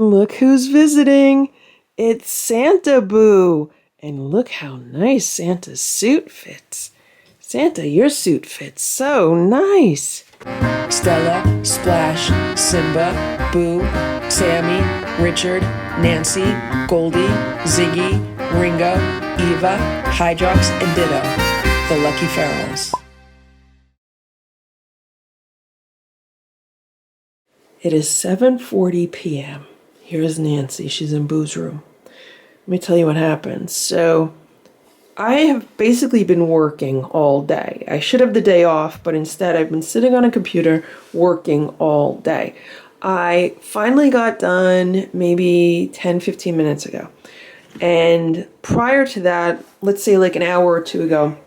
Look who's visiting. It's Santa Boo. And look how nice Santa's suit fits. Santa, your suit fits so nice. Stella, Splash, Simba, Boo, Sammy, Richard, Nancy, Goldie, Ziggy, Ringo, Eva, Hydrox, and Ditto, the Lucky Ferals. It is 7:40 p.m. Here's Nancy. She's in Boo's room. Let me tell you what happened. So I have basically been working all day. I should have the day off, but instead I've been sitting on a computer working all day. I finally got done maybe 10-15 minutes ago. And prior to that, let's say like an hour or two ago,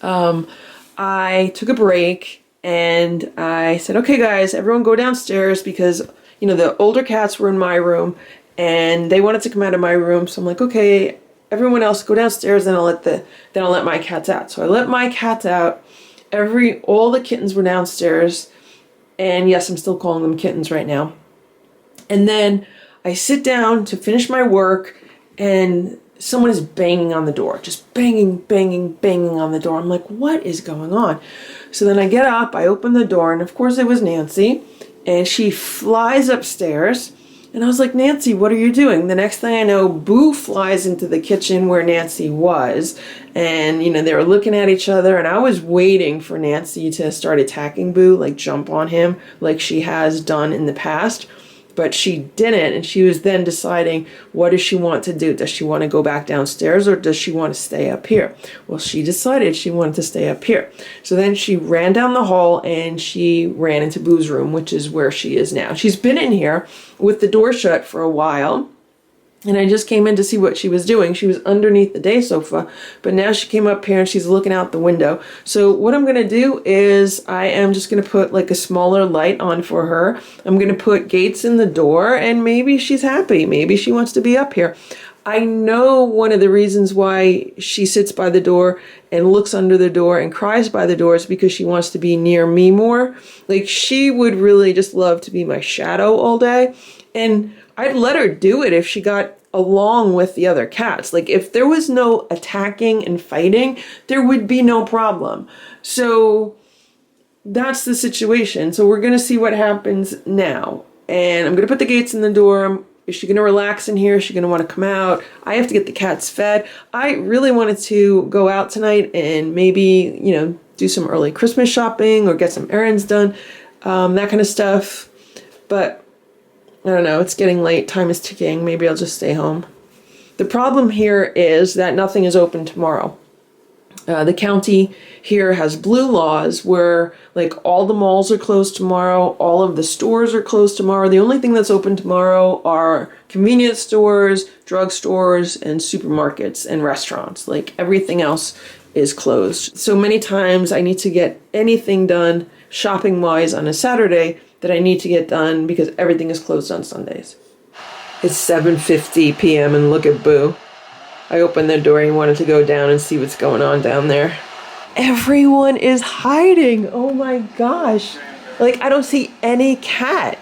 I took a break and I said, okay guys, everyone go downstairs because, you know, the older cats were in my room and they wanted to come out of my room. So I'm like, okay, everyone else go downstairs and I'll let my cats out. So I let my cats out. All the kittens were downstairs. And yes, I'm still calling them kittens right now. And then I sit down to finish my work and someone is banging on the door, just banging, banging, banging on the door. I'm like, what is going on? So then I get up, I open the door, and of course it was Nancy, and she flies upstairs. And I was like, Nancy, what are you doing? The next thing I know, Boo flies into the kitchen where Nancy was. And, you know, they were looking at each other. And I was waiting for Nancy to start attacking Boo, like jump on him like she has done in the past. But she didn't. And she was then deciding, what does she want to do? Does she want to go back downstairs or does she want to stay up here? Well, she decided she wanted to stay up here. So then she ran down the hall and she ran into Boo's room, which is where she is now. She's been in here with the door shut for a while. And I just came in to see what she was doing. She was underneath the day sofa, but now she came up here and she's looking out the window. So what I'm going to do is I am just going to put like a smaller light on for her. I'm going to put gates in the door and maybe she's happy. Maybe she wants to be up here. I know one of the reasons why she sits by the door and looks under the door and cries by the door is because she wants to be near me more. Like she would really just love to be my shadow all day. And I'd let her do it if she got along with the other cats. Like if there was no attacking and fighting, there would be no problem. So that's the situation. So we're going to see what happens now. And I'm going to put the gates in the door. Is she going to relax in here? Is she going to want to come out? I have to get the cats fed. I really wanted to go out tonight and maybe, you know, do some early Christmas shopping or get some errands done, that kind of stuff. But I don't know, it's getting late, time is ticking, maybe I'll just stay home. The problem here is that nothing is open tomorrow. The county here has blue laws where like all the malls are closed tomorrow, all of the stores are closed tomorrow. The only thing that's open tomorrow are convenience stores, drugstores, and supermarkets and restaurants. Like everything else is closed. So many times I need to get anything done shopping-wise on a Saturday that I need to get done because everything is closed on Sundays. It's 7:50 p.m. and look at Boo. I opened the door and wanted to go down and see what's going on down there. Everyone is hiding. Oh my gosh. Like I don't see any cat.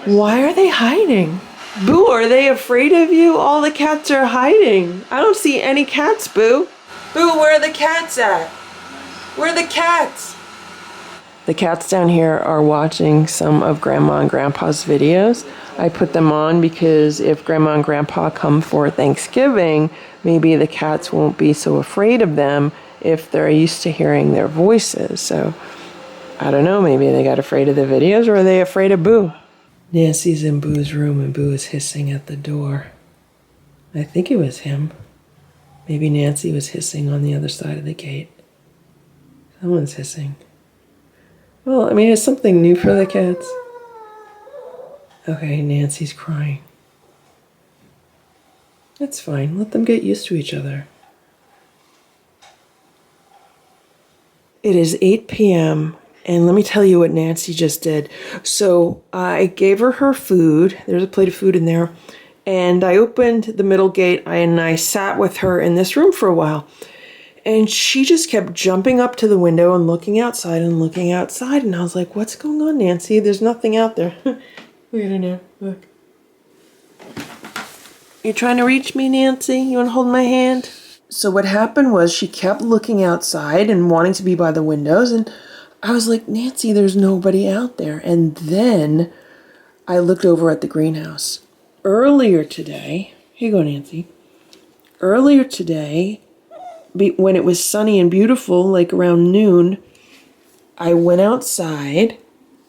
Why are they hiding? Boo, are they afraid of you? All the cats are hiding. I don't see any cats, Boo. Boo, where are the cats at? Where are the cats? The cats down here are watching some of Grandma and Grandpa's videos. I put them on because if Grandma and Grandpa come for Thanksgiving, maybe the cats won't be so afraid of them if they're used to hearing their voices. So, I don't know, maybe they got afraid of the videos or are they afraid of Boo? Nancy's in Boo's room and Boo is hissing at the door. I think it was him. Maybe Nancy was hissing on the other side of the gate. Someone's hissing. Well, I mean, it's something new for the cats. Okay, Nancy's crying. That's fine. Let them get used to each other. It is 8 p.m. and let me tell you what Nancy just did. So I gave her food. There's a plate of food in there. And I opened the middle gate and I sat with her in this room for a while. And she just kept jumping up to the window and looking outside and looking outside. And I was like, what's going on, Nancy? There's nothing out there. Look at her now. Look. You trying to reach me, Nancy? You want to hold my hand? So what happened was she kept looking outside and wanting to be by the windows, and I was like, Nancy, there's nobody out there. And then I looked over at the greenhouse. Earlier today, here you go, Nancy. Earlier today, when it was sunny and beautiful, like around noon, I went outside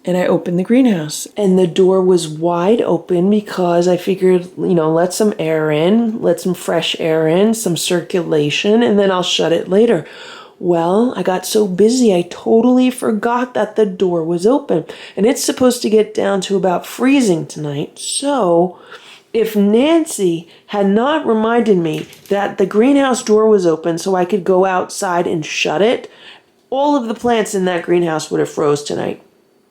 and I opened the greenhouse. And the door was wide open because I figured, let some air in, let some fresh air in, some circulation, and then I'll shut it later. Well, I got so busy, I totally forgot that the door was open. And it's supposed to get down to about freezing tonight. So if Nancy had not reminded me that the greenhouse door was open so I could go outside and shut it, all of the plants in that greenhouse would have froze tonight.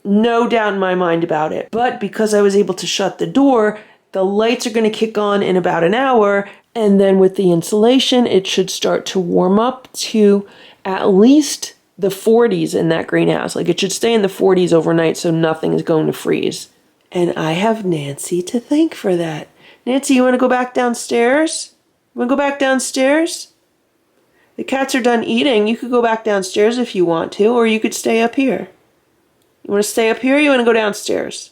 No doubt in my mind about it. But because I was able to shut the door, the lights are going to kick on in about an hour. And then with the insulation, it should start to warm up to at least the 40s in that greenhouse. Like it should stay in the 40s overnight so nothing is going to freeze. And I have Nancy to thank for that. Nancy, you want to go back downstairs? You want to go back downstairs? The cats are done eating. You could go back downstairs if you want to, or you could stay up here. You want to stay up here or you want to go downstairs?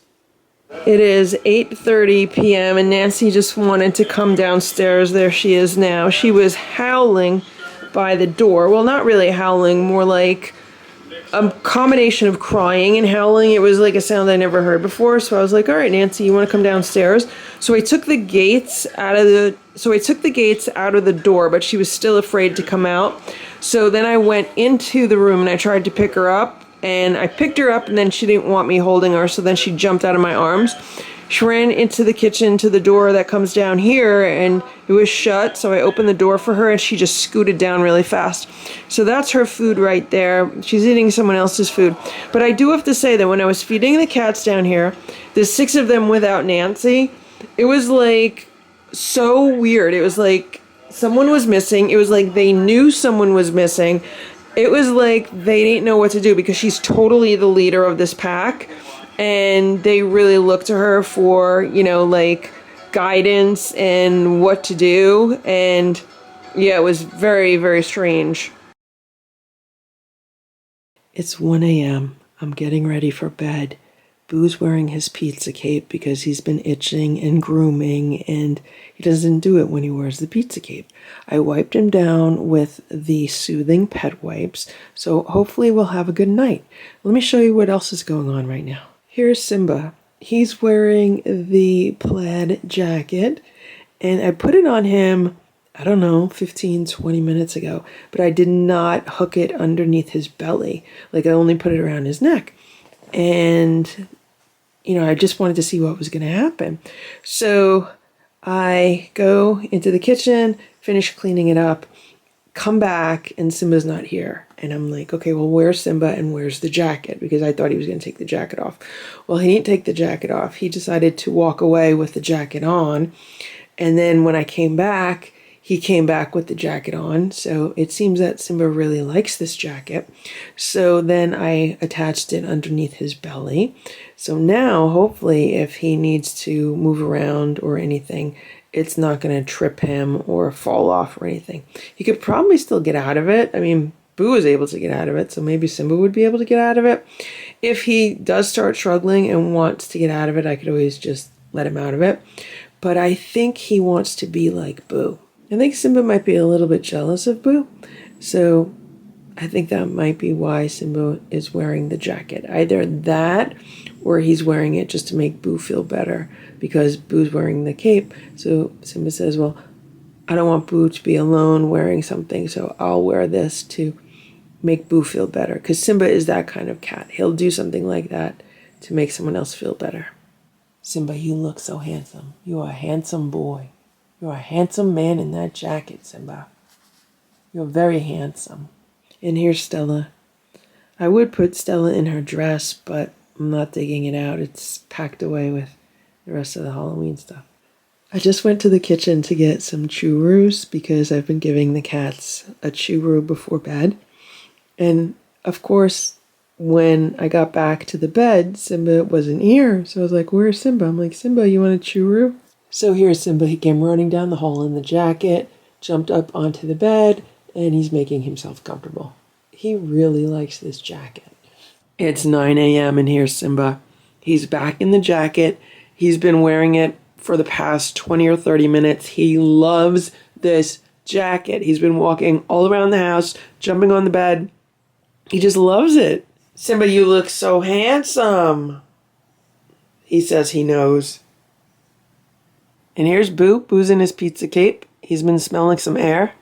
It is 8:30 p.m. and Nancy just wanted to come downstairs. There she is now. She was howling by the door. Well, not really howling, more like a combination of crying and howling. It was like a sound I never heard before. So I was like, all right, Nancy, you want to come downstairs? So I took the gates out of the door, but she was still afraid to come out. So then I went into the room and I tried to pick her up, and I picked her up and then she didn't want me holding her. So then she jumped out of my arms. She ran into the kitchen to the door that comes down here, and it was shut, so I opened the door for her and she just scooted down really fast. So that's her food right there. She's eating someone else's food. But I do have to say that when I was feeding the cats down here, there's 6 of them without Nancy, it was like so weird. It was like someone was missing. It was like they knew someone was missing. It was like they didn't know what to do because she's totally the leader of this pack. And they really look to her for, like guidance and what to do. And yeah, it was very, very strange. It's 1 a.m. I'm getting ready for bed. Boo's wearing his pizza cape because he's been itching and grooming, and he doesn't do it when he wears the pizza cape. I wiped him down with the soothing pet wipes, so hopefully we'll have a good night. Let me show you what else is going on right now. Here's Simba. He's wearing the plaid jacket, and I put it on him, 15, 20 minutes ago, but I did not hook it underneath his belly. Like I only put it around his neck. And, I just wanted to see what was going to happen. So I go into the kitchen, finish cleaning it up, come back, and Simba's not here. And I'm like, okay, well, where's Simba and where's the jacket? Because I thought he was going to take the jacket off. Well, he didn't take the jacket off. He decided to walk away with the jacket on. And then when I came back, he came back with the jacket on. So it seems that Simba really likes this jacket. So then I attached it underneath his belly. So now, hopefully, if he needs to move around or anything, it's not going to trip him or fall off or anything. He could probably still get out of it. I mean, Boo was able to get out of it, so maybe Simba would be able to get out of it. If he does start struggling and wants to get out of it, I could always just let him out of it. But I think he wants to be like Boo. I think Simba might be a little bit jealous of Boo. So I think that might be why Simba is wearing the jacket. Either that or he's wearing it just to make Boo feel better because Boo's wearing the cape. So Simba says, well, I don't want Boo to be alone wearing something, so I'll wear this to make Boo feel better. Because Simba is that kind of cat. He'll do something like that to make someone else feel better. Simba, you look so handsome. You are a handsome boy. You're a handsome man in that jacket, Simba. You're very handsome. And here's Stella. I would put Stella in her dress, but I'm not digging it out. It's packed away with the rest of the Halloween stuff. I just went to the kitchen to get some churros because I've been giving the cats a churro before bed. And of course, when I got back to the bed, Simba wasn't here. So I was like, where's Simba? I'm like, Simba, you want a churro? So here's Simba. He came running down the hall in the jacket, jumped up onto the bed, and he's making himself comfortable. He really likes this jacket. It's 9 a.m. and here's Simba. He's back in the jacket. He's been wearing it for the past 20 or 30 minutes. He loves this jacket. He's been walking all around the house, jumping on the bed. He just loves it. Simba, you look so handsome. He says he knows. And here's Boo. Boo's in his pizza cape. He's been smelling some air.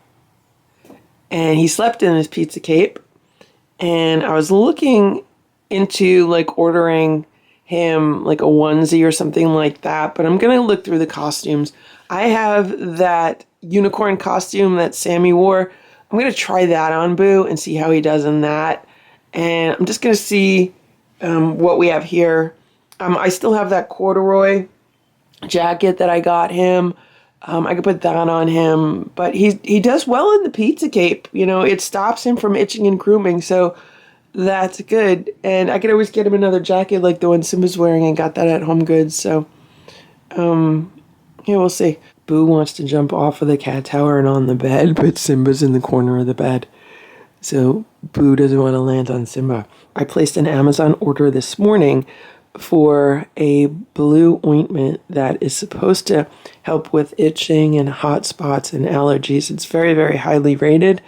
And he slept in his pizza cape. And I was looking into like ordering him like a onesie or something like that. But I'm going to look through the costumes. I have that unicorn costume that Sammy wore. I'm going to try that on Boo and see how he does in that. And I'm just going to see what we have here. I still have that corduroy jacket that I got him. I could put that on him, but he does well in the pizza cape. You know, it stops him from itching and grooming, so that's good. And I could always get him another jacket like the one Simba's wearing. I got that at Home Goods, so yeah, we'll see. Boo wants to jump off of the cat tower and on the bed, but Simba's in the corner of the bed. So Boo doesn't want to land on Simba. I placed an Amazon order this morning for a blue ointment that is supposed to help with itching and hot spots and allergies. It's very, very highly rated.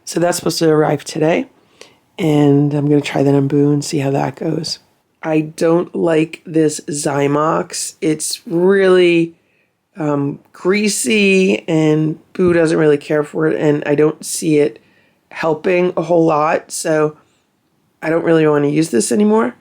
So that's supposed to arrive today. And I'm going to try that on Boo and see how that goes. I don't like this Zymox. It's really greasy and Boo doesn't really care for it. And I don't see it helping a whole lot. So I don't really want to use this anymore.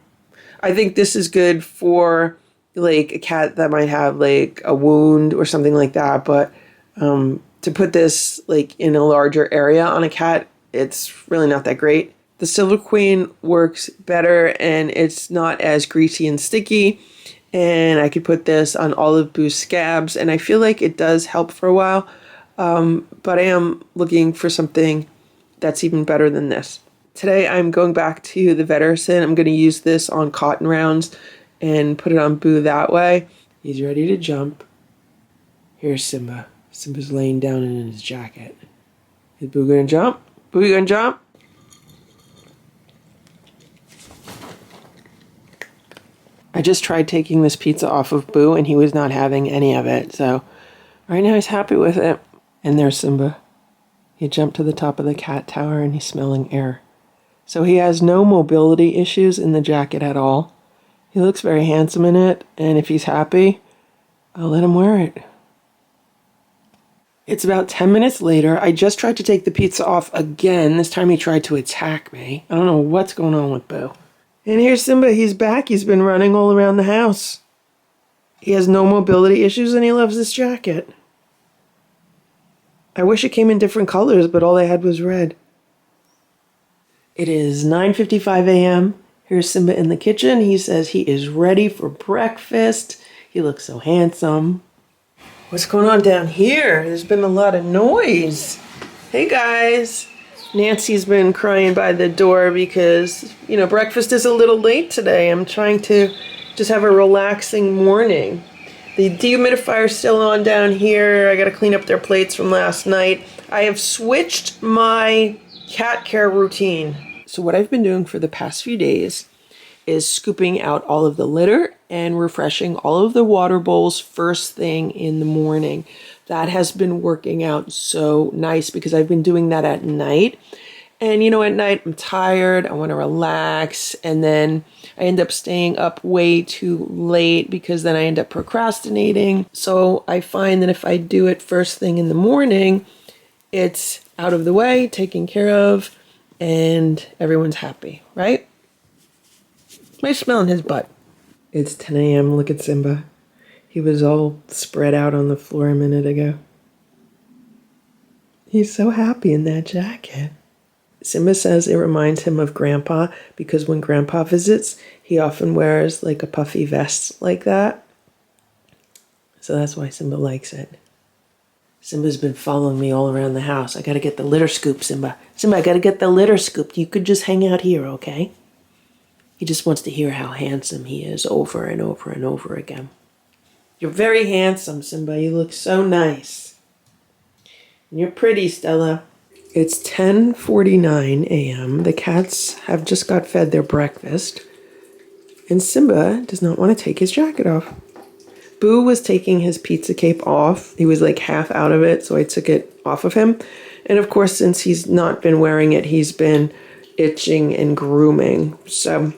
I think this is good for like a cat that might have like a wound or something like that. But to put this like in a larger area on a cat, it's really not that great. The Silver Queen works better and it's not as greasy and sticky. And I could put this on all of Boo's scabs. And I feel like it does help for a while. But I am looking for something that's even better than this. Today I'm going back to the Vetterson. I'm going to use this on cotton rounds and put it on Boo that way. He's ready to jump. Here's Simba. Simba's laying down in his jacket. Is Boo going to jump? Boo, you going to jump? I just tried taking this pizza off of Boo and he was not having any of it. So right now he's happy with it. And there's Simba. He jumped to the top of the cat tower and he's smelling air. So he has no mobility issues in the jacket at all. He looks very handsome in it, and if he's happy, I'll let him wear it. It's about 10 minutes later. I just tried to take the pizza off again. This time he tried to attack me. I don't know what's going on with Boo. And here's Simba. He's back. He's been running all around the house. He has no mobility issues, and he loves this jacket. I wish it came in different colors, but all they had was red. It is 9:55 a.m. Here's Simba in the kitchen. He says he is ready for breakfast. He looks so handsome. What's going on down here? There's been a lot of noise. Hey guys. Nancy's been crying by the door because, you know, breakfast is a little late today. I'm trying to just have a relaxing morning. The dehumidifier's still on down here. I gotta clean up their plates from last night. I have switched my cat care routine. So what I've been doing for the past few days is scooping out all of the litter and refreshing all of the water bowls first thing in the morning. That has been working out so nice because I've been doing that at night. And you know, at night I'm tired, I want to relax, and then I end up staying up way too late because then I end up procrastinating. So I find that if I do it first thing in the morning, it's out of the way, taken care of, and everyone's happy, right? Am I smelling his butt? It's 10 a.m. Look at Simba. He was all spread out on the floor a minute ago. He's so happy in that jacket. Simba says it reminds him of Grandpa because when Grandpa visits, he often wears like a puffy vest like that. So that's why Simba likes it. Simba's been following me all around the house. I gotta get the litter scoop, Simba. Simba, I gotta get the litter scoop. You could just hang out here, okay? He just wants to hear how handsome he is over and over and over again. You're very handsome, Simba. You look so nice. And you're pretty, Stella. It's 10:49 a.m. The cats have just got fed their breakfast. And Simba does not want to take his jacket off. Boo was taking his pizza cape off. He was like half out of it, so I took it off of him. And of course, since he's not been wearing it, he's been itching and grooming. So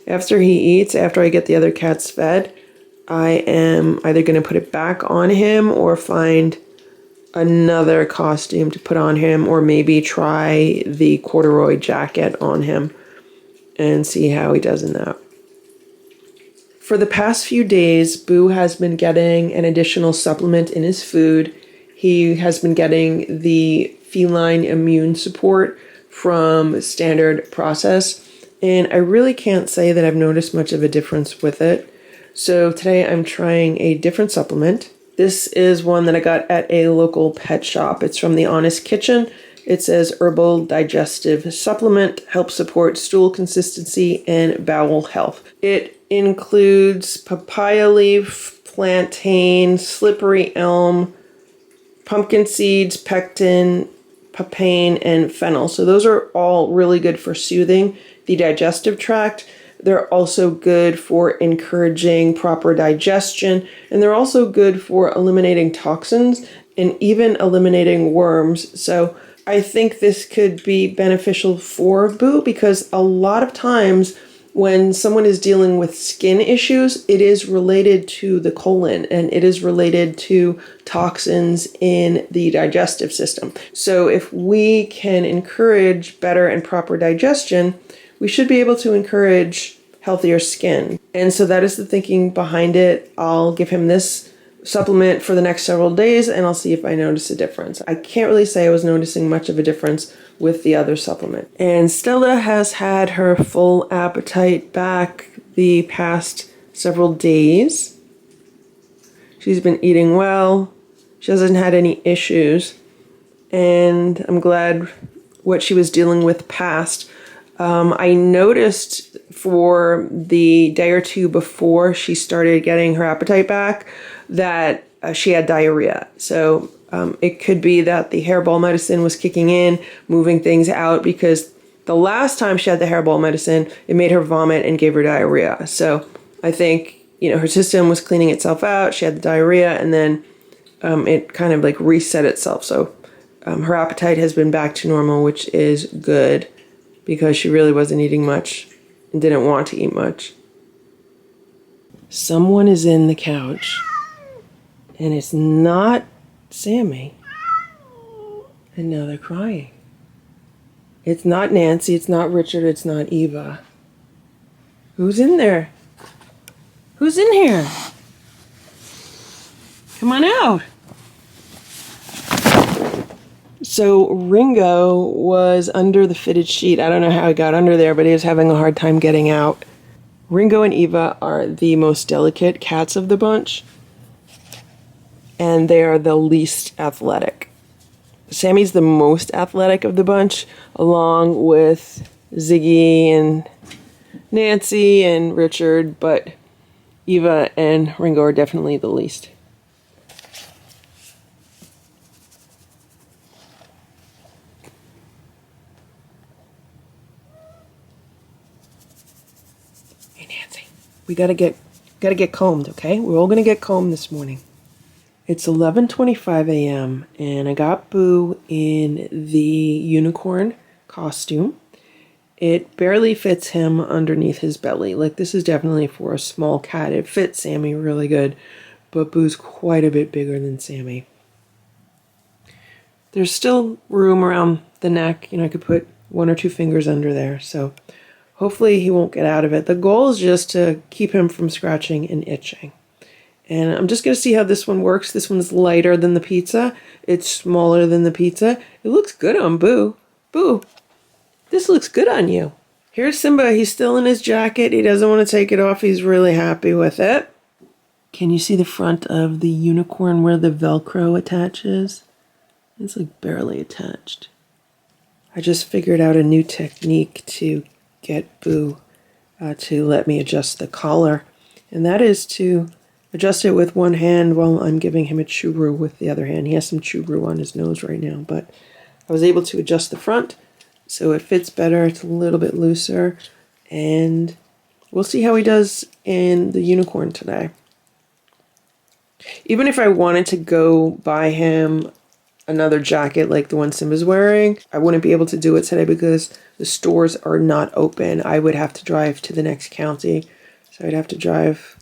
after he eats, after I get the other cats fed, I am either going to put it back on him or find another costume to put on him, or maybe try the corduroy jacket on him and see how he does in that. For the past few days, Boo has been getting an additional supplement in his food. He has been getting the feline immune support from Standard Process, and I really can't say that I've noticed much of a difference with it. So today I'm trying a different supplement. This is one that I got at a local pet shop. It's from the Honest Kitchen. It says Herbal Digestive Supplement, helps support stool consistency and bowel health. It includes papaya leaf, plantain, slippery elm, pumpkin seeds, pectin, papain, and fennel. So those are all really good for soothing the digestive tract. They're also good for encouraging proper digestion, and they're also good for eliminating toxins and even eliminating worms. So I think this could be beneficial for Boo, because a lot of times when someone is dealing with skin issues, it is related to the colon and it is related to toxins in the digestive system. So if we can encourage better and proper digestion, we should be able to encourage healthier skin. And so that is the thinking behind it. I'll give him this supplement for the next several days and I'll see if I notice a difference. I can't really say I was noticing much of a difference with the other supplement. And Stella has had her full appetite back the past several days. She's been eating well. She hasn't had any issues. And I'm glad what she was dealing with passed. I noticed for the day or two before she started getting her appetite back that she had diarrhea. So it could be that the hairball medicine was kicking in, moving things out, because the last time she had the hairball medicine, it made her vomit and gave her diarrhea. So I think, her system was cleaning itself out. She had the diarrhea and then it kind of like reset itself. So her appetite has been back to normal, which is good, because she really wasn't eating much and didn't want to eat much. Someone is in the couch, and it's not Sammy. And now they're crying. It's not Nancy, it's not Richard, it's not Eva. Who's in there? Who's in here? Come on out. So Ringo was under the fitted sheet. I don't know how he got under there, but he was having a hard time getting out. Ringo and Eva are the most delicate cats of the bunch, and they are the least athletic. Sammy's the most athletic of the bunch, along with Ziggy and Nancy and Richard, but Eva and Ringo are definitely the least. We gotta get combed, okay? We're all gonna get combed this morning. It's 11:25 a.m. and I got Boo in the unicorn costume. It barely fits him underneath his belly. Like, this is definitely for a small cat. It fits Sammy really good, but Boo's quite a bit bigger than Sammy. There's still room around the neck. I could put 1 or 2 fingers under there, so hopefully he won't get out of it. The goal is just to keep him from scratching and itching. And I'm just going to see how this one works. This one's lighter than the pizza. It's smaller than the pizza. It looks good on Boo. Boo, this looks good on you. Here's Simba. He's still in his jacket. He doesn't want to take it off. He's really happy with it. Can you see the front of the unicorn where the Velcro attaches? It's like barely attached. I just figured out a new technique to get Boo to let me adjust the collar, and that is to adjust it with one hand while I'm giving him a churu with the other hand. He has some churu on his nose right now, but I was able to adjust the front so it fits better. It's a little bit looser, and we'll see how he does in the unicorn today. Even if I wanted to go buy him another jacket like the one Simba's wearing, I wouldn't be able to do it today because the stores are not open. I would have to drive to the next county, so I'd have to drive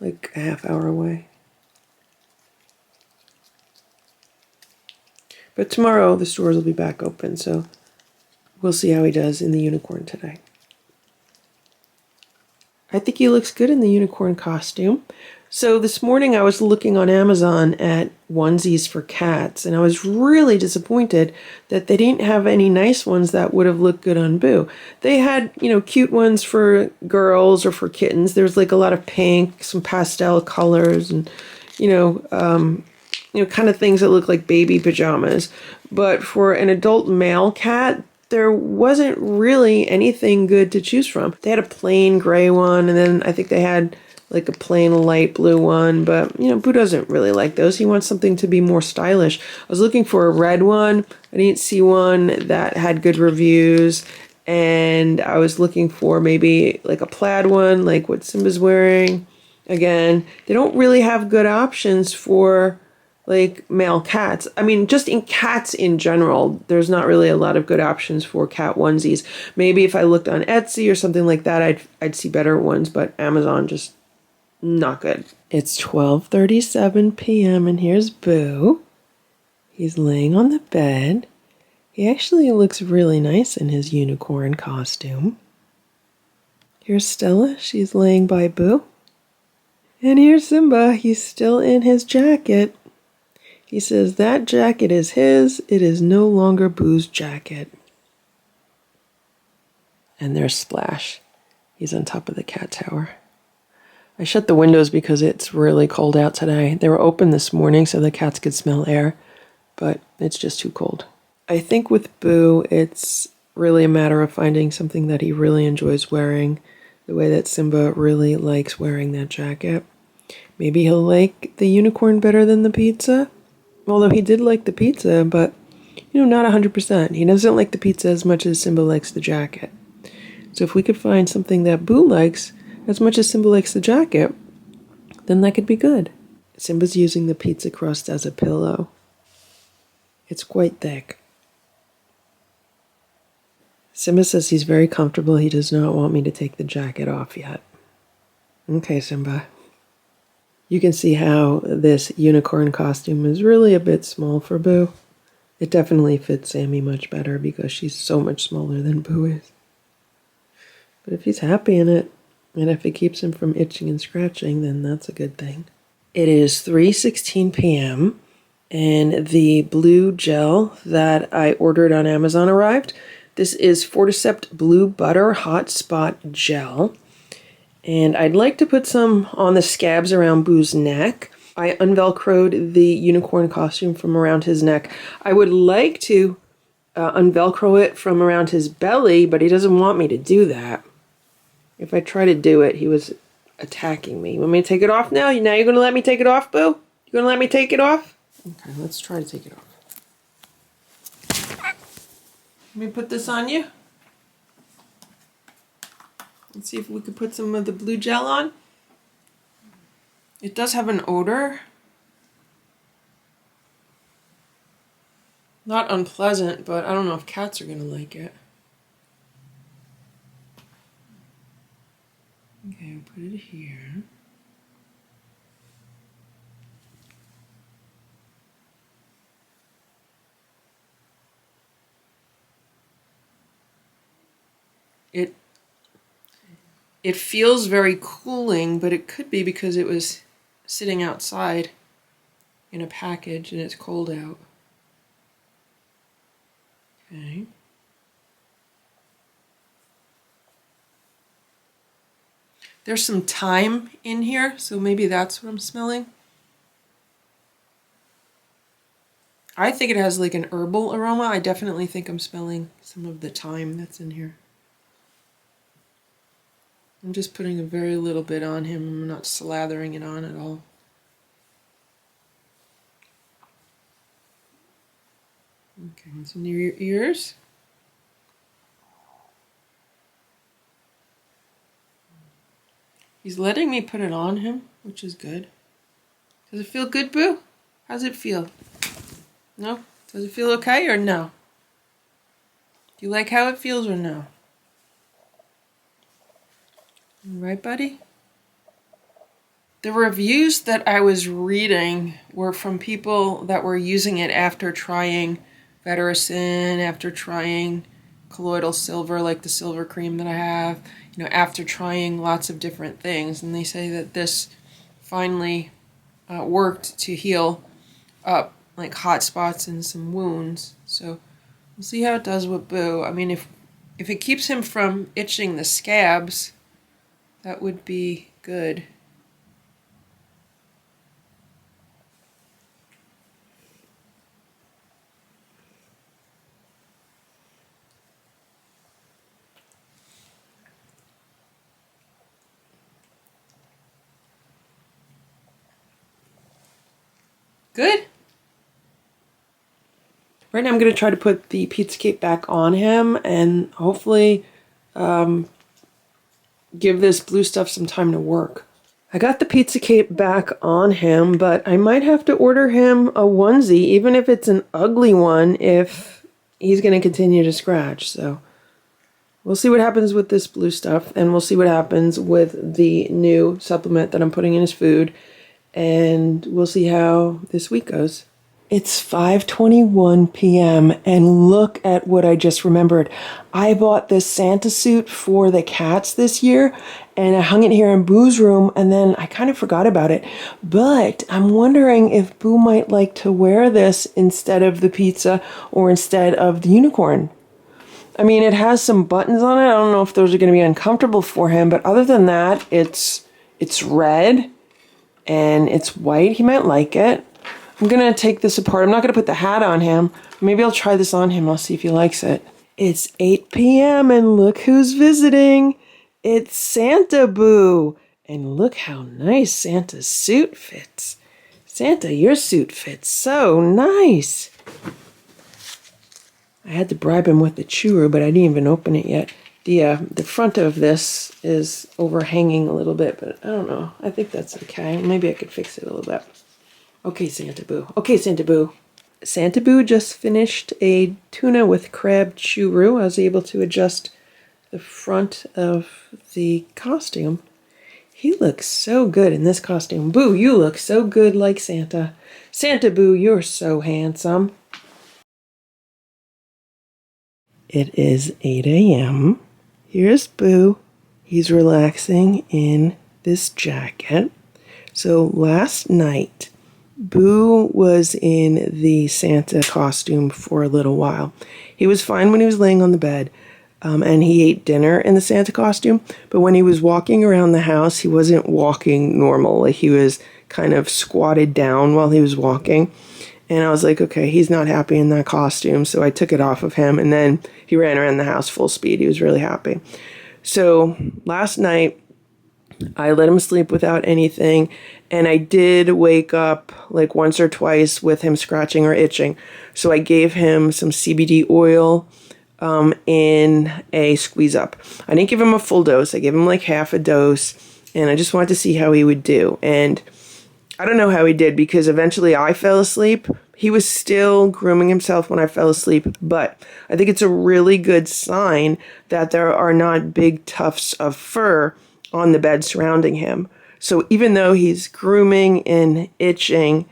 like a half hour away. But tomorrow the stores will be back open, so we'll see how he does in the unicorn today. I think he looks good in the unicorn costume. So this morning I was looking on Amazon at onesies for cats, and I was really disappointed that they didn't have any nice ones that would have looked good on Boo. They had, cute ones for girls or for kittens. There's like a lot of pink, some pastel colors, and, kind of things that look like baby pajamas. But for an adult male cat, there wasn't really anything good to choose from. They had a plain gray one, and then I think they had like a plain light blue one, but Boo doesn't really like those. He wants something to be more stylish. I was looking for a red one. I didn't see one that had good reviews, and I was looking for maybe like a plaid one, like what Simba's wearing. Again, they don't really have good options for like male cats. I mean, just in cats in general, there's not really a lot of good options for cat onesies. Maybe if I looked on Etsy or something like that, I'd see better ones, but Amazon just not good. It's 12:37 p.m. and here's Boo. He's laying on the bed. He actually looks really nice in his unicorn costume. Here's Stella. She's laying by Boo. And here's Simba. He's still in his jacket. He says that jacket is his. It is no longer Boo's jacket. And there's Splash. He's on top of the cat tower. I shut the windows because it's really cold out today. They were open this morning so the cats could smell air, but it's just too cold. I think with Boo, it's really a matter of finding something that he really enjoys wearing, the way that Simba really likes wearing that jacket. Maybe he'll like the unicorn better than the pizza, although he did like the pizza, but, not 100%. He doesn't like the pizza as much as Simba likes the jacket. So if we could find something that Boo likes as much as Simba likes the jacket, then that could be good. Simba's using the pizza crust as a pillow. It's quite thick. Simba says he's very comfortable. He does not want me to take the jacket off yet. Okay, Simba. You can see how this unicorn costume is really a bit small for Boo. It definitely fits Sammy much better because she's so much smaller than Boo is. But if he's happy in it, and if it keeps him from itching and scratching, then that's a good thing. It is 3:16 p.m. and the blue gel that I ordered on Amazon arrived. This is Forticept Blue Butter Hot Spot Gel. And I'd like to put some on the scabs around Boo's neck. I unvelcroed the unicorn costume from around his neck. I would like to unvelcro it from around his belly, but he doesn't want me to do that. If I try to do it, he was attacking me. You want me to take it off now? Now you're going to let me take it off, Boo? You going to let me take it off? Okay, let's try to take it off. Let me put this on you. Let's see if we could put some of the blue gel on. It does have an odor. Not unpleasant, but I don't know if cats are going to like it. Okay, I'll put it here. It feels very cooling, but it could be because it was sitting outside in a package and it's cold out. Okay. There's some thyme in here, so maybe that's what I'm smelling. I think it has like an herbal aroma. I definitely think I'm smelling some of the thyme that's in here. I'm just putting a very little bit on him. I'm not slathering it on at all. Okay, what's near your ears? He's letting me put it on him, which is good. Does it feel good, Boo? How's it feel? No? Does it feel okay or no? Do you like how it feels or no? Right, buddy? The reviews that I was reading were from people that were using it after trying Vetericyn, after trying colloidal silver, like the silver cream that I have, after trying lots of different things. And they say that this finally worked to heal up like hot spots and some wounds. So we'll see how it does with Boo. I mean, if it keeps him from itching the scabs, that would be good. Good. Right now I'm going to try to put the pizza cape back on him and hopefully give this blue stuff some time to work. I got the pizza cape back on him, but I might have to order him a onesie, even if it's an ugly one, if he's going to continue to scratch. So we'll see what happens with this blue stuff, and we'll see what happens with the new supplement that I'm putting in his food. And we'll see how this week goes. It's 5:21 p.m. and look at what I just remembered. I bought this Santa suit for the cats this year and I hung it here in Boo's room and then I kind of forgot about it. But I'm wondering if Boo might like to wear this instead of the pizza or instead of the unicorn. I mean, it has some buttons on it. I don't know if those are going to be uncomfortable for him, but other than that, it's red. And it's white. He might like it. I'm going to take this apart. I'm not going to put the hat on him. Maybe I'll try this on him. I'll see if he likes it. It's 8 p.m. and look who's visiting. It's Santa Boo. And look how nice Santa's suit fits. Santa, your suit fits so nice. I had to bribe him with the churro, but I didn't even open it yet. The front of this is overhanging a little bit, but I don't know. I think that's okay. Maybe I could fix it a little bit. Okay, Santa Boo. Okay, Santa Boo. Santa Boo just finished a tuna with crab churro. I was able to adjust the front of the costume. He looks so good in this costume. Boo, you look so good like Santa. Santa Boo, you're so handsome. It is 8 a.m. Here's Boo. He's relaxing in this jacket. So last night, Boo was in the Santa costume for a little while. He was fine when he was laying on the bed, and he ate dinner in the Santa costume. But when he was walking around the house, he wasn't walking normal. Like he was kind of squatted down while he was walking. And I was like, okay, he's not happy in that costume. So I took it off of him. And then he ran around the house full speed. He was really happy. So last night, I let him sleep without anything. And I did wake up like once or twice with him scratching or itching. So I gave him some CBD oil in a squeeze up. I didn't give him a full dose. I gave him like half a dose. And I just wanted to see how he would do. And I don't know how he did because eventually I fell asleep. He was still grooming himself when I fell asleep, but I think it's a really good sign that there are not big tufts of fur on the bed surrounding him. So even though he's grooming and itching,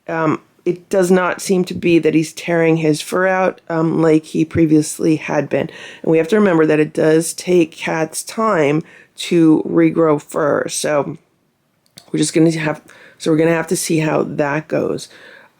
it does not seem to be that he's tearing his fur out like he previously had been. And we have to remember that it does take cats time to regrow fur. So we're going to have to see how that goes.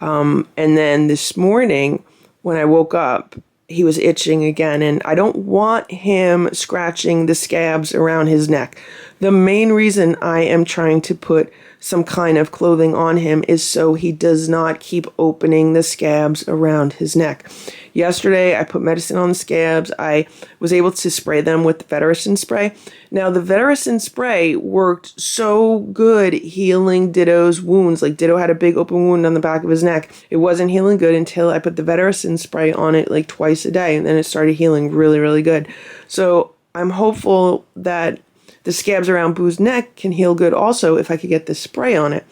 And then this morning, when I woke up, he was itching again, and I don't want him scratching the scabs around his neck. The main reason I am trying to put some kind of clothing on him is so he does not keep opening the scabs around his neck. Yesterday, I put medicine on the scabs. I was able to spray them with the Vetericin spray. Now, the Vetericin spray worked so good healing Ditto's wounds. Like, Ditto had a big open wound on the back of his neck. It wasn't healing good until I put the Vetericin spray on it like twice a day, and then it started healing really, really good. So I'm hopeful that the scabs around Boo's neck can heal good also if I could get this spray on it.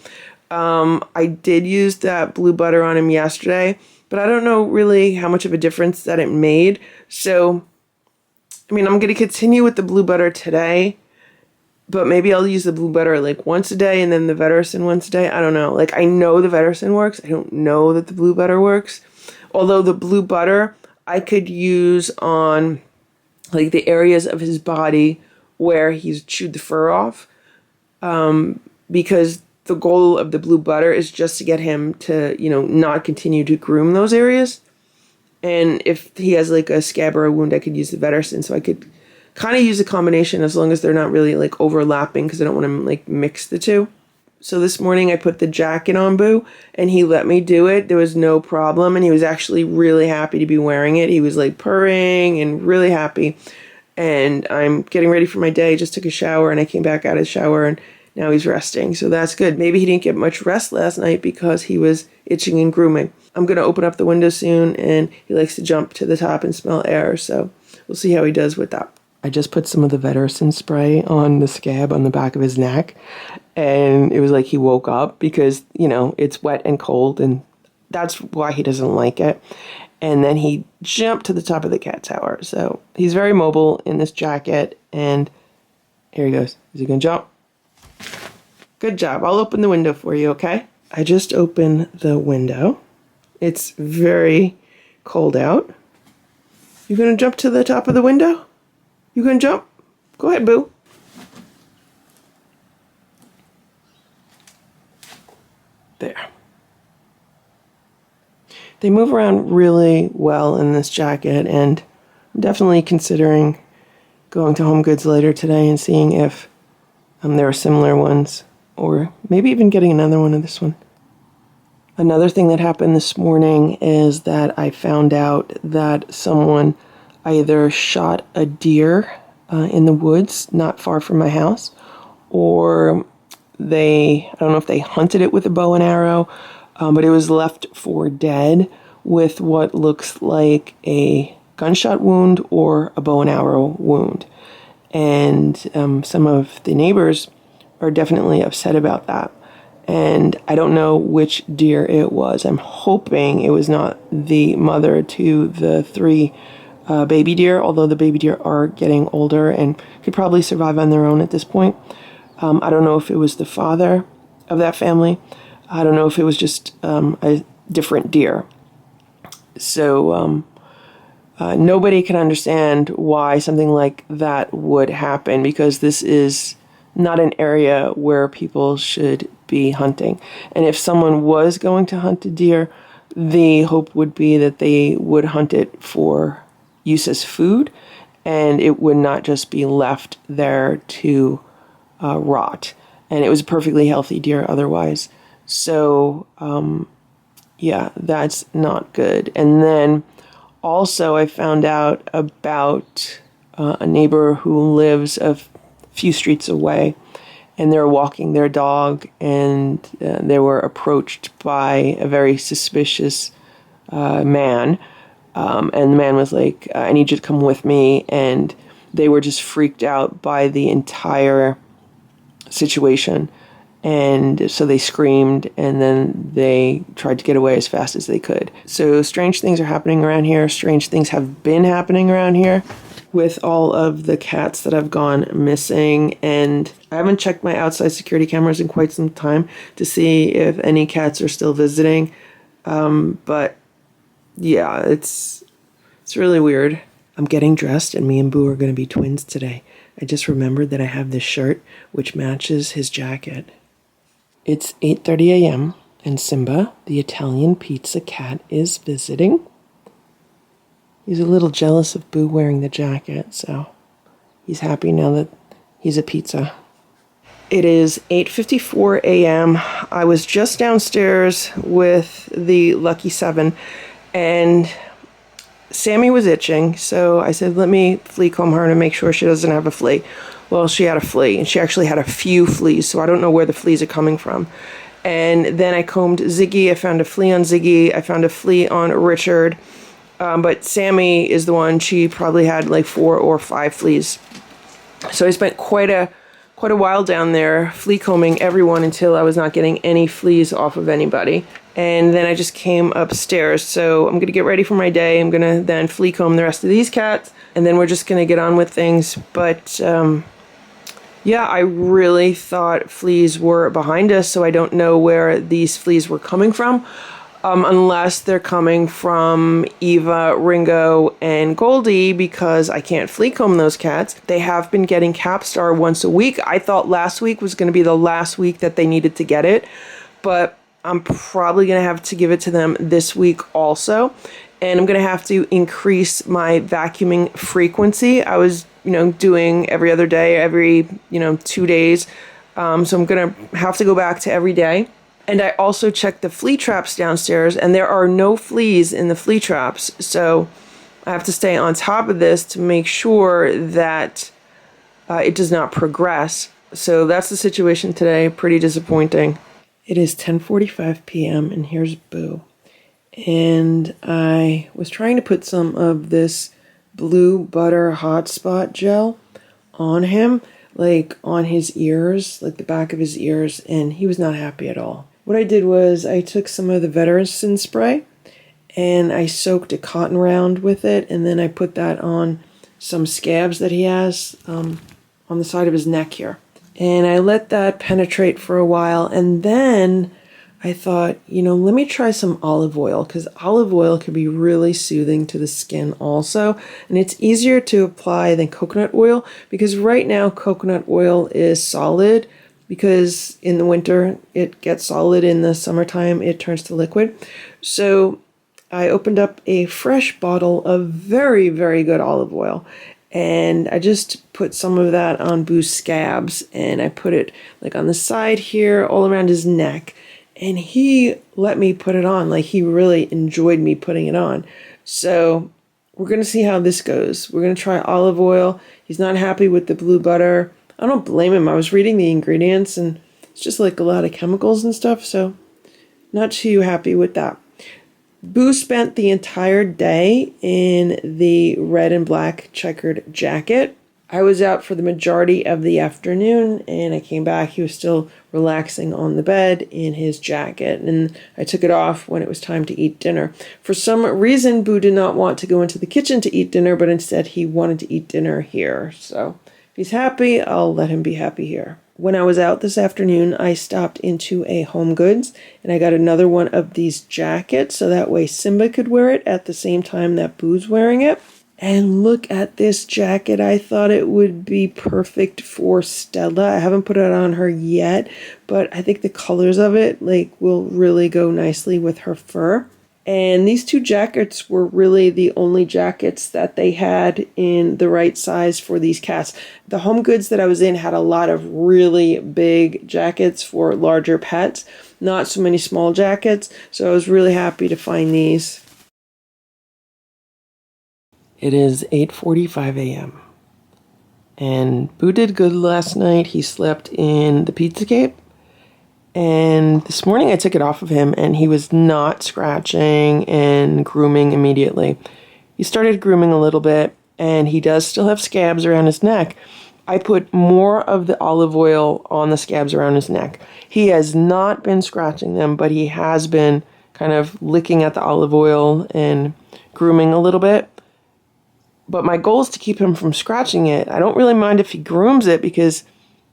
I did use that blue butter on him yesterday, but I don't know really how much of a difference that it made. So, I mean, I'm going to continue with the blue butter today, but maybe I'll use the blue butter like once a day and then the Vetericin once a day. I don't know. Like, I know the Vetericin works. I don't know that the blue butter works. Although the blue butter I could use on like the areas of his body where he's chewed the fur off, because the goal of the blue butter is just to get him to, not continue to groom those areas. And if he has like a scab or a wound, I could use the Vetericin. So I could kind of use a combination as long as they're not really like overlapping, because I don't want to like mix the two. So this morning I put the jacket on Boo and he let me do it. There was no problem. And he was actually really happy to be wearing it. He was like purring and really happy. And I'm getting ready for my day. Just took a shower and I came back out of the shower and now he's resting. So that's good. Maybe he didn't get much rest last night because he was itching and grooming. I'm going to open up the window soon and he likes to jump to the top and smell air. So we'll see how he does with that. I just put some of the Vetericin spray on the scab on the back of his neck. And it was like he woke up because, it's wet and cold and that's why he doesn't like it. And then he jumped to the top of the cat tower. So he's very mobile in this jacket. And here he goes. Is he going to jump? Good job. I'll open the window for you, okay? I just opened the window. It's very cold out. You going to jump to the top of the window? You going to jump? Go ahead, Boo. There. They move around really well in this jacket, and I'm definitely considering going to Home Goods later today and seeing if there are similar ones, or maybe even getting another one of this one. Another thing that happened this morning is that I found out that someone either shot a deer in the woods not far from my house, or I don't know if they hunted it with a bow and arrow, but it was left for dead with what looks like a gunshot wound or a bow and arrow wound. And some of the neighbors are definitely upset about that. And I don't know which deer it was. I'm hoping it was not the mother to the 3 baby deer, although the baby deer are getting older and could probably survive on their own at this point. I don't know if it was the father of that family. I don't know if it was just a different deer. So nobody can understand why something like that would happen, because this is not an area where people should be hunting. And if someone was going to hunt a deer, the hope would be that they would hunt it for use as food, and it would not just be left there to rot. And it was a perfectly healthy deer otherwise. So, yeah, that's not good. And then also I found out about a neighbor who lives a few streets away, and they're walking their dog, and they were approached by a very suspicious man. And the man was like, I need you to come with me. And they were just freaked out by the entire situation. And so they screamed, and then they tried to get away as fast as they could. So strange things are happening around here. Strange things have been happening around here with all of the cats that have gone missing. And I haven't checked my outside security cameras in quite some time to see if any cats are still visiting. But yeah, it's really weird. I'm getting dressed, and me and Boo are going to be twins today. I just remembered that I have this shirt which matches his jacket. It's 8:30 a.m. and Simba, the Italian pizza cat, is visiting. He's a little jealous of Boo wearing the jacket, so he's happy now that he's a pizza. It is 8:54 a.m. I was just downstairs with the Lucky 7, and Sammy was itching, so I said, let me flea comb her to make sure she doesn't have a flea. Well, she had a flea, and she actually had a few fleas, so I don't know where the fleas are coming from. And then I combed Ziggy. I found a flea on Ziggy. I found a flea on Richard. But Sammy is the one, she probably had like 4 or 5 fleas. So I spent quite a while down there flea combing everyone until I was not getting any fleas off of anybody. And then I just came upstairs. So I'm going to get ready for my day. I'm going to then flea comb the rest of these cats. And then we're just going to get on with things. But yeah, I really thought fleas were behind us. So I don't know where these fleas were coming from. Unless they're coming from Eva, Ringo, and Goldie, because I can't flea comb those cats. They have been getting Capstar once a week. I thought last week was going to be the last week that they needed to get it, but I'm probably going to have to give it to them this week also. And I'm going to have to increase my vacuuming frequency. I was, doing every other day, every, 2 days. So I'm going to have to go back to every day. And I also checked the flea traps downstairs, and there are no fleas in the flea traps. So I have to stay on top of this to make sure that it does not progress. So that's the situation today. Pretty disappointing. It is 10:45 p.m. and here's Boo. And I was trying to put some of this blue butter hot spot gel on him, like on his ears, like the back of his ears, and he was not happy at all. What I did was I took some of the Vetericyn spray and I soaked a cotton round with it, and then I put that on some scabs that he has on the side of his neck here. And I let that penetrate for a while, and then I thought, let me try some olive oil, because olive oil can be really soothing to the skin also. And it's easier to apply than coconut oil, because right now coconut oil is solid. Because in the winter, it gets solid. In the summertime, it turns to liquid. So I opened up a fresh bottle of very, very good olive oil. And I just put some of that on Boo's scabs. And I put it like on the side here, all around his neck. And he let me put it on. Like, he really enjoyed me putting it on. So we're going to see how this goes. We're going to try olive oil. He's not happy with the blue butter. I don't blame him. I was reading the ingredients, and it's just like a lot of chemicals and stuff, so not too happy with that. Boo spent the entire day in the red and black checkered jacket. I was out for the majority of the afternoon, and I came back. He was still relaxing on the bed in his jacket, and I took it off when it was time to eat dinner. For some reason, Boo did not want to go into the kitchen to eat dinner, but instead he wanted to eat dinner here, so he's happy, I'll let him be happy here. When I was out this afternoon, I stopped into a Home Goods and I got another one of these jackets so that way Simba could wear it at the same time that Boo's wearing it. And look at this jacket. I thought it would be perfect for Stella. I haven't put it on her yet, but I think the colors of it will really go nicely with her fur. And these two jackets were really the only jackets that they had in the right size for these cats. The Home Goods that I was in had a lot of really big jackets for larger pets, not so many small jackets. So I was really happy to find these. It is 8:45 a.m. And Boo did good last night. He slept in the pizza cape. And this morning I took it off of him, and he was not scratching and grooming immediately. He started grooming a little bit, and he does still have scabs around his neck. I put more of the olive oil on the scabs around his neck. He has not been scratching them, but he has been kind of licking at the olive oil and grooming a little bit. But my goal is to keep him from scratching it. I don't really mind if he grooms it, because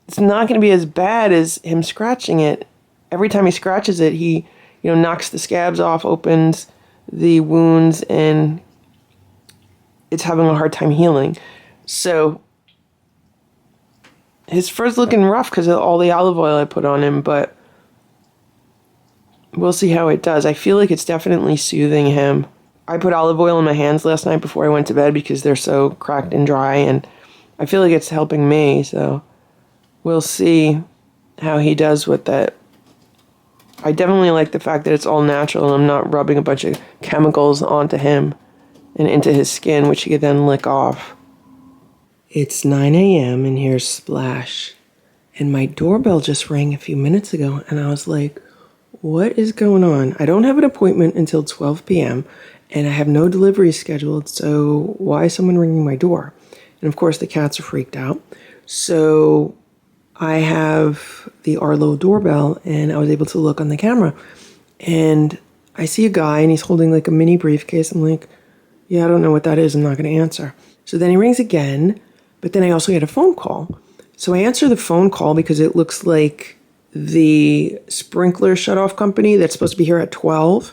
it's not going to be as bad as him scratching it. Every time he scratches it, he, knocks the scabs off, opens the wounds, and it's having a hard time healing. So his fur's looking rough because of all the olive oil I put on him, but we'll see how it does. I feel like it's definitely soothing him. I put olive oil in my hands last night before I went to bed because they're so cracked and dry, and I feel like it's helping me, so we'll see how he does with that. I definitely like the fact that it's all natural and I'm not rubbing a bunch of chemicals onto him and into his skin, which he could then lick off. It's 9 a.m. and here's Splash. And my doorbell just rang a few minutes ago and I was like, what is going on? I don't have an appointment until 12 p.m. and I have no delivery scheduled, so why is someone ringing my door? And of course the cats are freaked out. So I have the Arlo doorbell and I was able to look on the camera and I see a guy and he's holding like a mini briefcase. I'm like, yeah, I don't know what that is. I'm not going to answer. So then he rings again, but then I also get a phone call. So I answer the phone call because it looks like the sprinkler shutoff company that's supposed to be here at 12.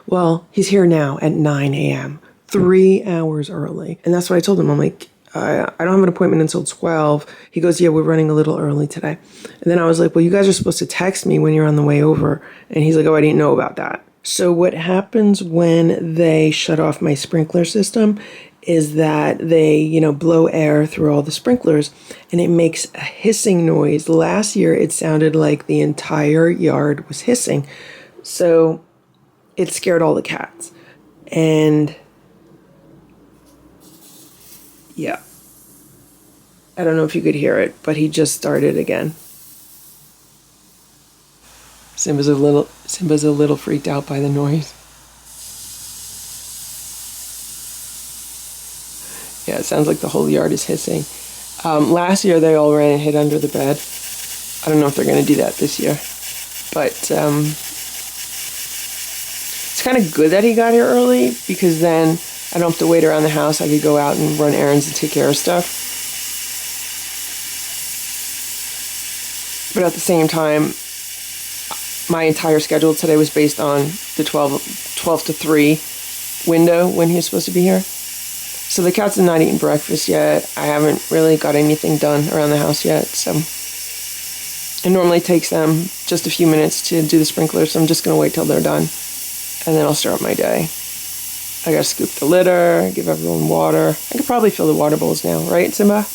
Well, he's here now at 9 a.m., 3 hours early. And that's what I told him. I'm like, I don't have an appointment until 12. He goes, yeah, we're running a little early today. And then I was like, well, you guys are supposed to text me when you're on the way over. And he's like, oh, I didn't know about that. So what happens when they shut off my sprinkler system is that they, blow air through all the sprinklers and it makes a hissing noise. Last year, it sounded like the entire yard was hissing. So it scared all the cats. And yeah, I don't know if you could hear it, but he just started again. Simba's a little freaked out by the noise. Yeah, it sounds like the whole yard is hissing. Last year, they all ran and hid under the bed. I don't know if they're going to do that this year. But it's kind of good that he got here early because then I don't have to wait around the house. I could go out and run errands and take care of stuff. But at the same time, my entire schedule today was based on the 12 to 3 window when he was supposed to be here. So the cats have not eaten breakfast yet. I haven't really got anything done around the house yet. So it normally takes them just a few minutes to do the sprinklers. So I'm just going to wait till they're done. And then I'll start my day. I got to scoop the litter, give everyone water. I could probably fill the water bowls now, right, Simba?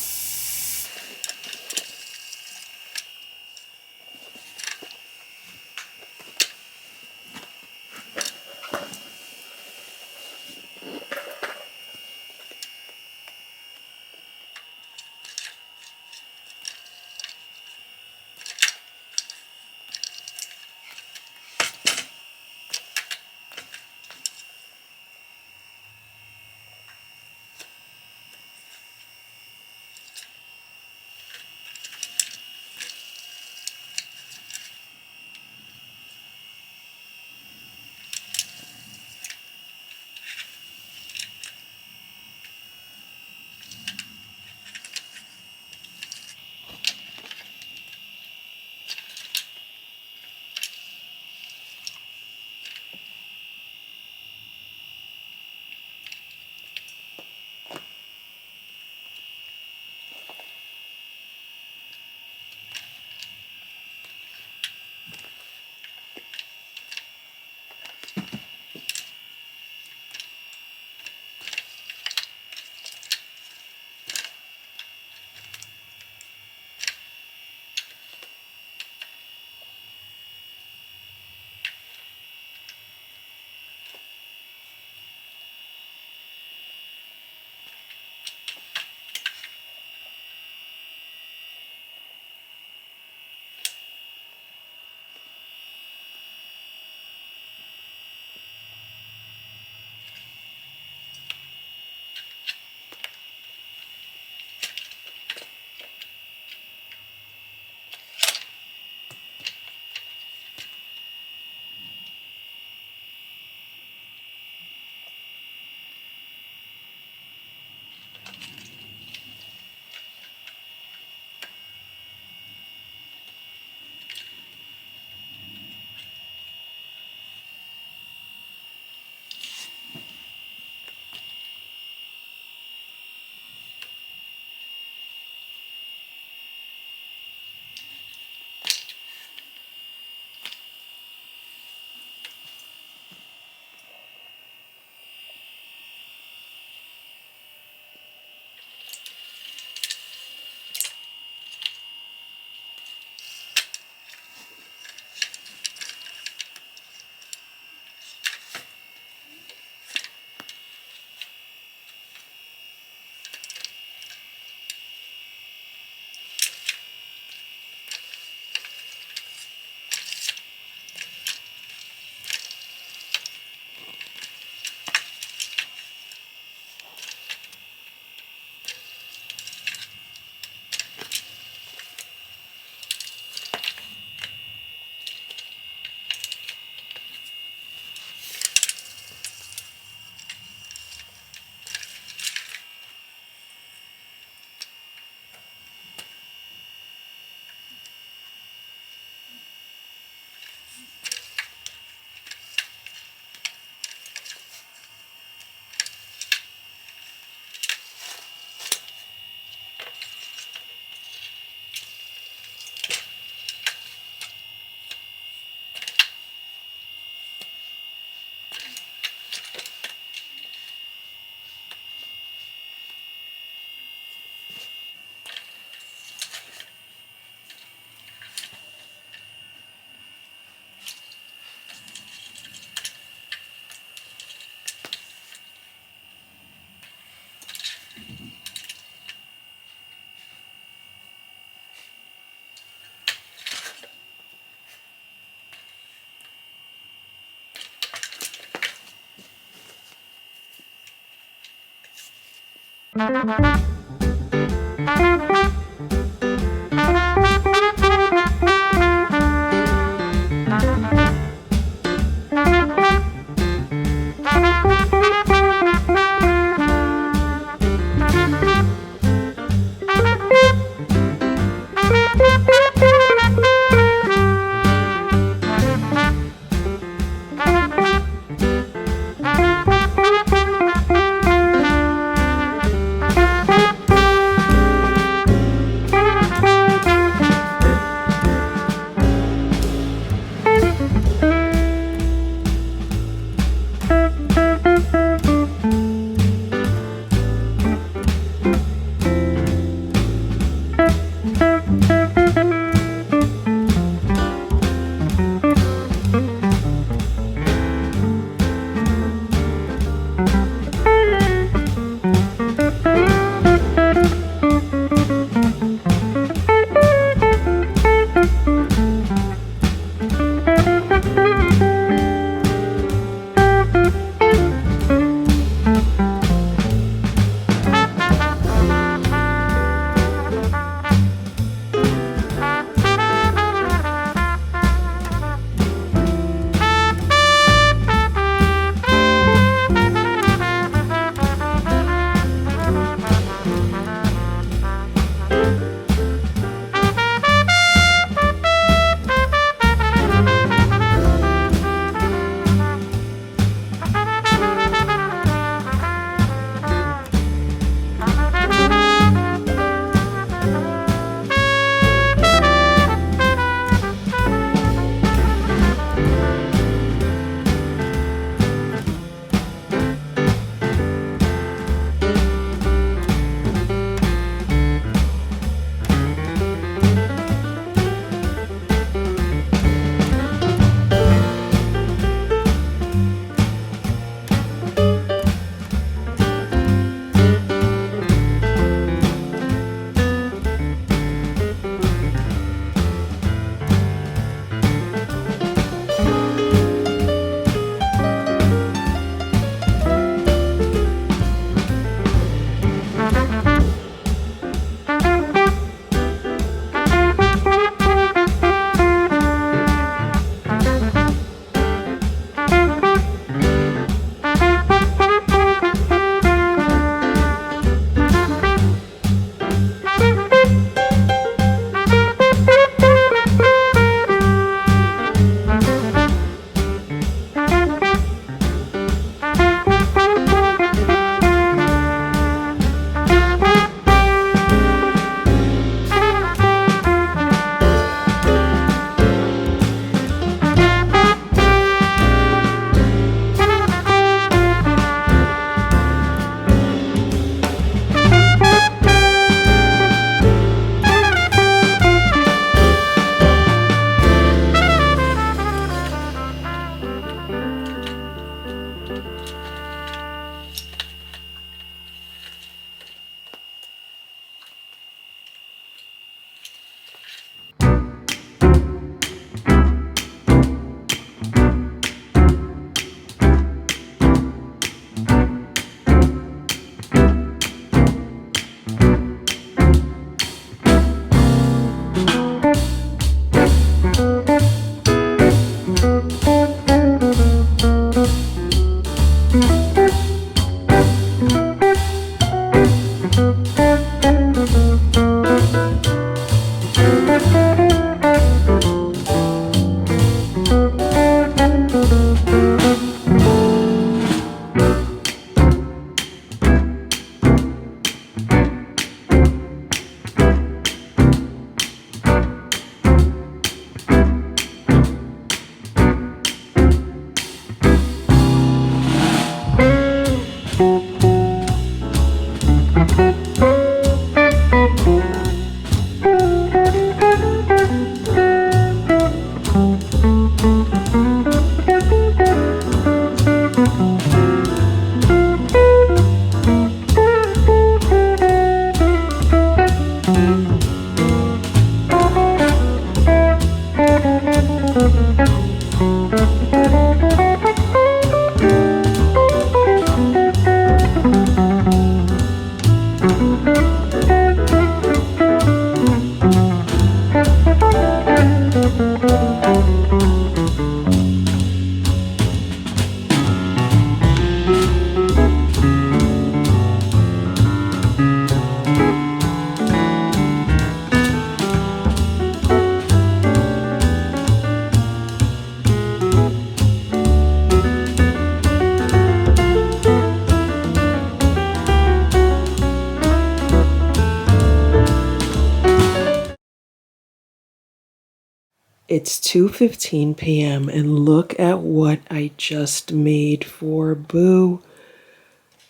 It's 2:15 p.m. and look at what I just made for Boo.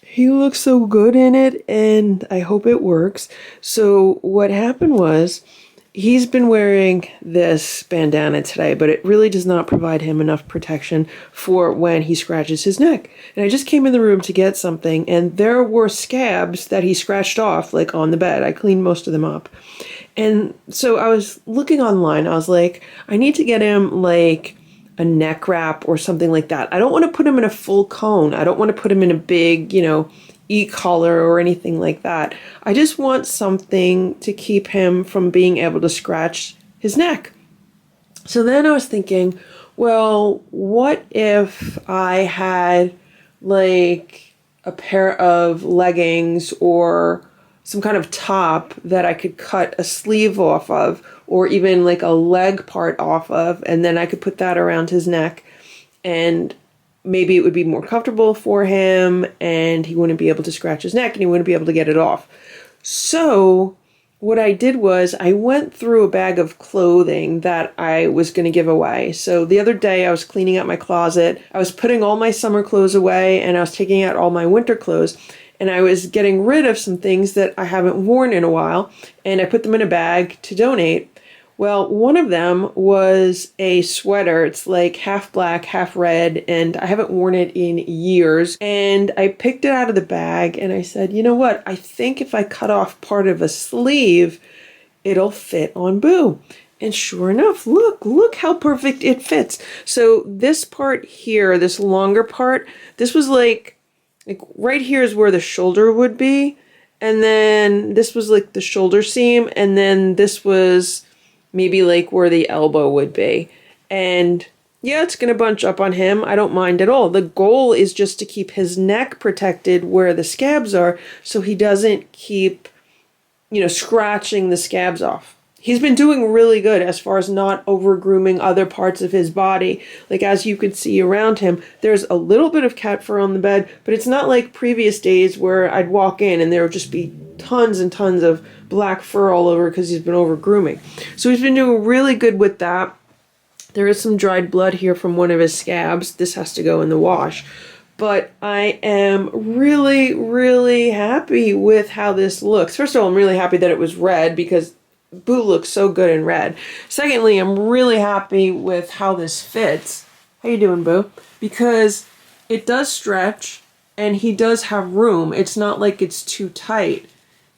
He looks so good in it, and I hope it works. So what happened was, he's been wearing this bandana today, but it really does not provide him enough protection for when he scratches his neck. And I just came in the room to get something, and there were scabs that he scratched off, like on the bed. I cleaned most of them up. And so I was looking online. I was like, I need to get him like a neck wrap or something like that. I don't want to put him in a full cone. I don't want to put him in a big, e-collar or anything like that. I just want something to keep him from being able to scratch his neck. So then I was thinking, well, what if I had like a pair of leggings or some kind of top that I could cut a sleeve off of, or even like a leg part off of, and then I could put that around his neck, and maybe it would be more comfortable for him, and he wouldn't be able to scratch his neck, and he wouldn't be able to get it off. So what I did was I went through a bag of clothing that I was going to give away. So the other day I was cleaning out my closet. I was putting all my summer clothes away, and I was taking out all my winter clothes. And I was getting rid of some things that I haven't worn in a while, and I put them in a bag to donate. Well, one of them was a sweater. It's like half black, half red, and I haven't worn it in years. And I picked it out of the bag, and I said, you know what? I think if I cut off part of a sleeve, it'll fit on Boo. And sure enough, look how perfect it fits. So this part here, this longer part, this was like right here is where the shoulder would be, and then this was like the shoulder seam, and then this was maybe like where the elbow would be. And yeah, it's gonna bunch up on him. I don't mind at all. The goal is just to keep his neck protected where the scabs are, so he doesn't keep, scratching the scabs off. He's been doing really good as far as not over grooming other parts of his body. Like, as you could see around him, there's a little bit of cat fur on the bed, but it's not like previous days where I'd walk in and there would just be tons and tons of black fur all over because he's been over grooming. So he's been doing really good with that. There is some dried blood here from one of his scabs. This has to go in the wash. But I am really, really happy with how this looks. First of all, I'm really happy that it was red because Boo looks so good in red. Secondly, I'm really happy with how this fits. How you doing, Boo? Because it does stretch and he does have room. It's not like it's too tight.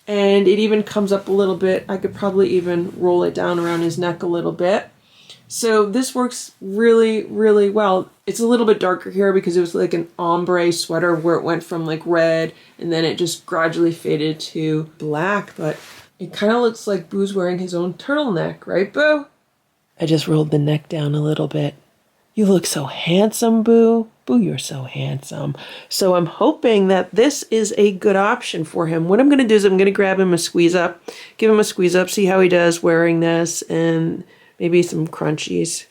And it even comes up a little bit. I could probably even roll it down around his neck a little bit. So this works really, really well. It's a little bit darker here because it was like an ombre sweater where it went from like red and then it just gradually faded to black, but it kind of looks like Boo's wearing his own turtleneck, right, Boo? I just rolled the neck down a little bit. You look so handsome, Boo. Boo, you're so handsome. So I'm hoping that this is a good option for him. What I'm going to do is I'm going to grab him a squeeze up, give him a squeeze up, see how he does wearing this, and maybe some crunchies.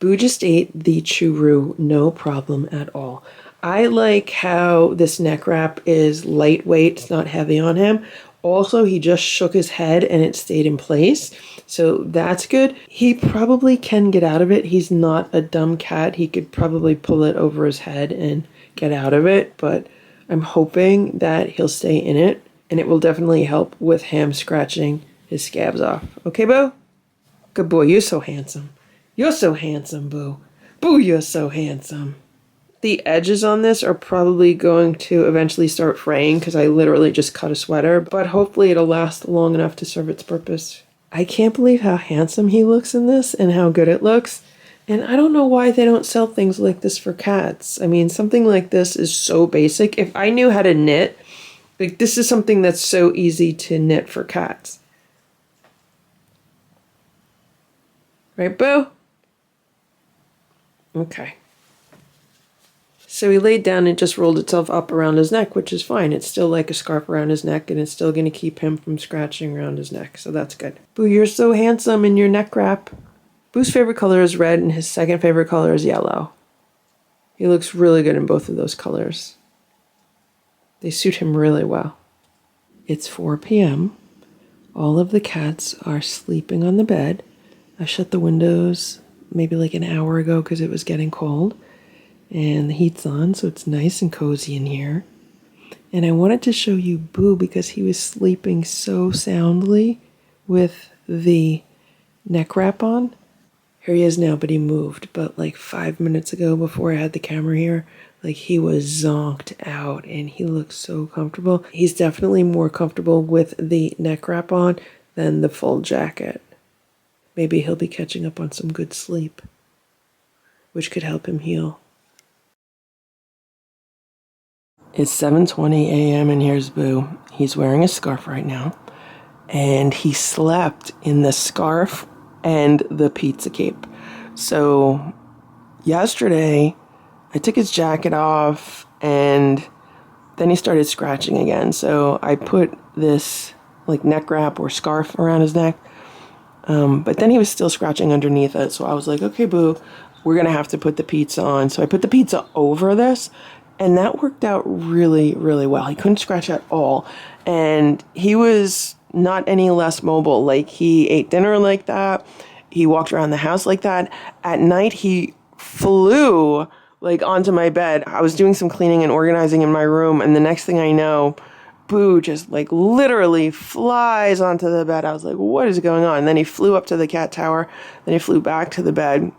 Boo just ate the churro, no problem at all. I like how this neck wrap is lightweight, it's not heavy on him. Also, he just shook his head and it stayed in place, so that's good. He probably can get out of it. He's not a dumb cat. He could probably pull it over his head and get out of it, but I'm hoping that he'll stay in it, and it will definitely help with him scratching his scabs off. Okay, Boo? Good boy, you're so handsome. You're so handsome, Boo. Boo, you're so handsome. The edges on this are probably going to eventually start fraying because I literally just cut a sweater, but hopefully it'll last long enough to serve its purpose. I can't believe how handsome he looks in this and how good it looks. And I don't know why they don't sell things like this for cats. I mean, something like this is so basic. If I knew how to knit, like, this is something that's so easy to knit for cats. Right, Boo? Okay. So he laid down and just rolled itself up around his neck, which is fine. It's still like a scarf around his neck, and it's still going to keep him from scratching around his neck. So that's good. Boo, you're so handsome in your neck wrap. Boo's favorite color is red and his second favorite color is yellow. He looks really good in both of those colors. They suit him really well. It's 4 p.m. All of the cats are sleeping on the bed. I shut the windows maybe like an hour ago because it was getting cold. And the heat's on, so it's nice and cozy in here. And I wanted to show you Boo because he was sleeping so soundly with the neck wrap on. Here he is now, but he moved. But like 5 minutes ago, before I had the camera here, like he was zonked out and he looks so comfortable. He's definitely more comfortable with the neck wrap on than the full jacket. Maybe he'll be catching up on some good sleep, which could help him heal. It's 7:20 a.m. and here's Boo. He's wearing a scarf right now. And he slept in the scarf and the pizza cape. So yesterday, I took his jacket off and then he started scratching again. So I put this like neck wrap or scarf around his neck. But then he was still scratching underneath it. So I was like, okay, Boo, we're going to have to put the pizza on. So I put the pizza over this and that worked out really, really well. He couldn't scratch at all. And he was not any less mobile. Like he ate dinner like that. He walked around the house like that. At night, he flew like onto my bed. I was doing some cleaning and organizing in my room. And the next thing I know, Boo just like literally flies onto the bed. I was like, what is going on? And then he flew up to the cat tower. Then he flew back to the bed.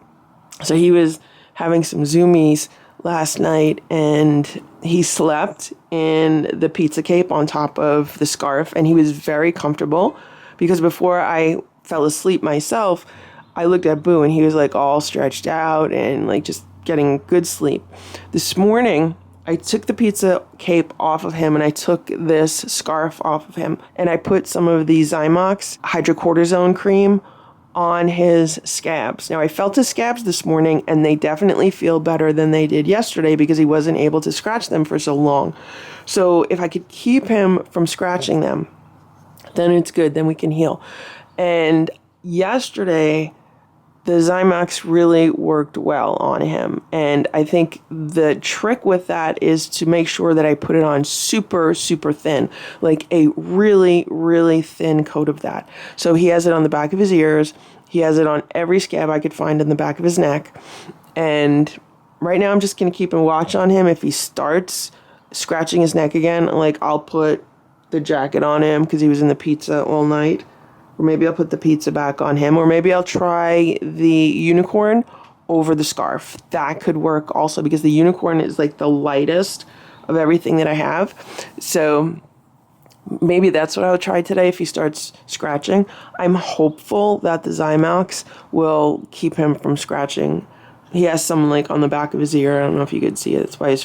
So he was having some zoomies last night and he slept in the pizza cape on top of the scarf and he was very comfortable because before I fell asleep myself, I looked at Boo and he was like all stretched out and like just getting good sleep. This morning, I took the pizza cape off of him and I took this scarf off of him and I put some of the Zymox hydrocortisone cream on his scabs. Now I felt his scabs this morning and they definitely feel better than they did yesterday because he wasn't able to scratch them for so long. So if I could keep him from scratching them, then it's good, then we can heal. And yesterday, the Zymox really worked well on him. And I think the trick with that is to make sure that I put it on super, super thin, like a really, really thin coat of that. So he has it on the back of his ears. He has it on every scab I could find in the back of his neck. And right now I'm just going to keep a watch on him. If he starts scratching his neck again, like I'll put the jacket on him because he was in the pizza all night. Or maybe I'll put the pizza back on him. Or maybe I'll try the unicorn over the scarf. That could work also because the unicorn is like the lightest of everything that I have. So maybe that's what I would try today if he starts scratching. I'm hopeful that the Zymox will keep him from scratching. He has some like on the back of his ear. I don't know if you could see it. That's why his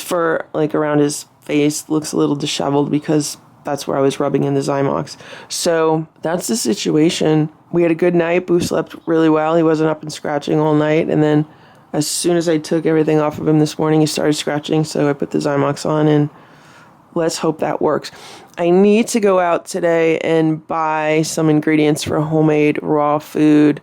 fur like around his face looks a little disheveled because that's where I was rubbing in the Zymox. So that's the situation. We had a good night. Boo slept really well. He wasn't up and scratching all night. And then as soon as I took everything off of him this morning, he started scratching. So I put the Zymox on and let's hope that works. I need to go out today and buy some ingredients for homemade raw food.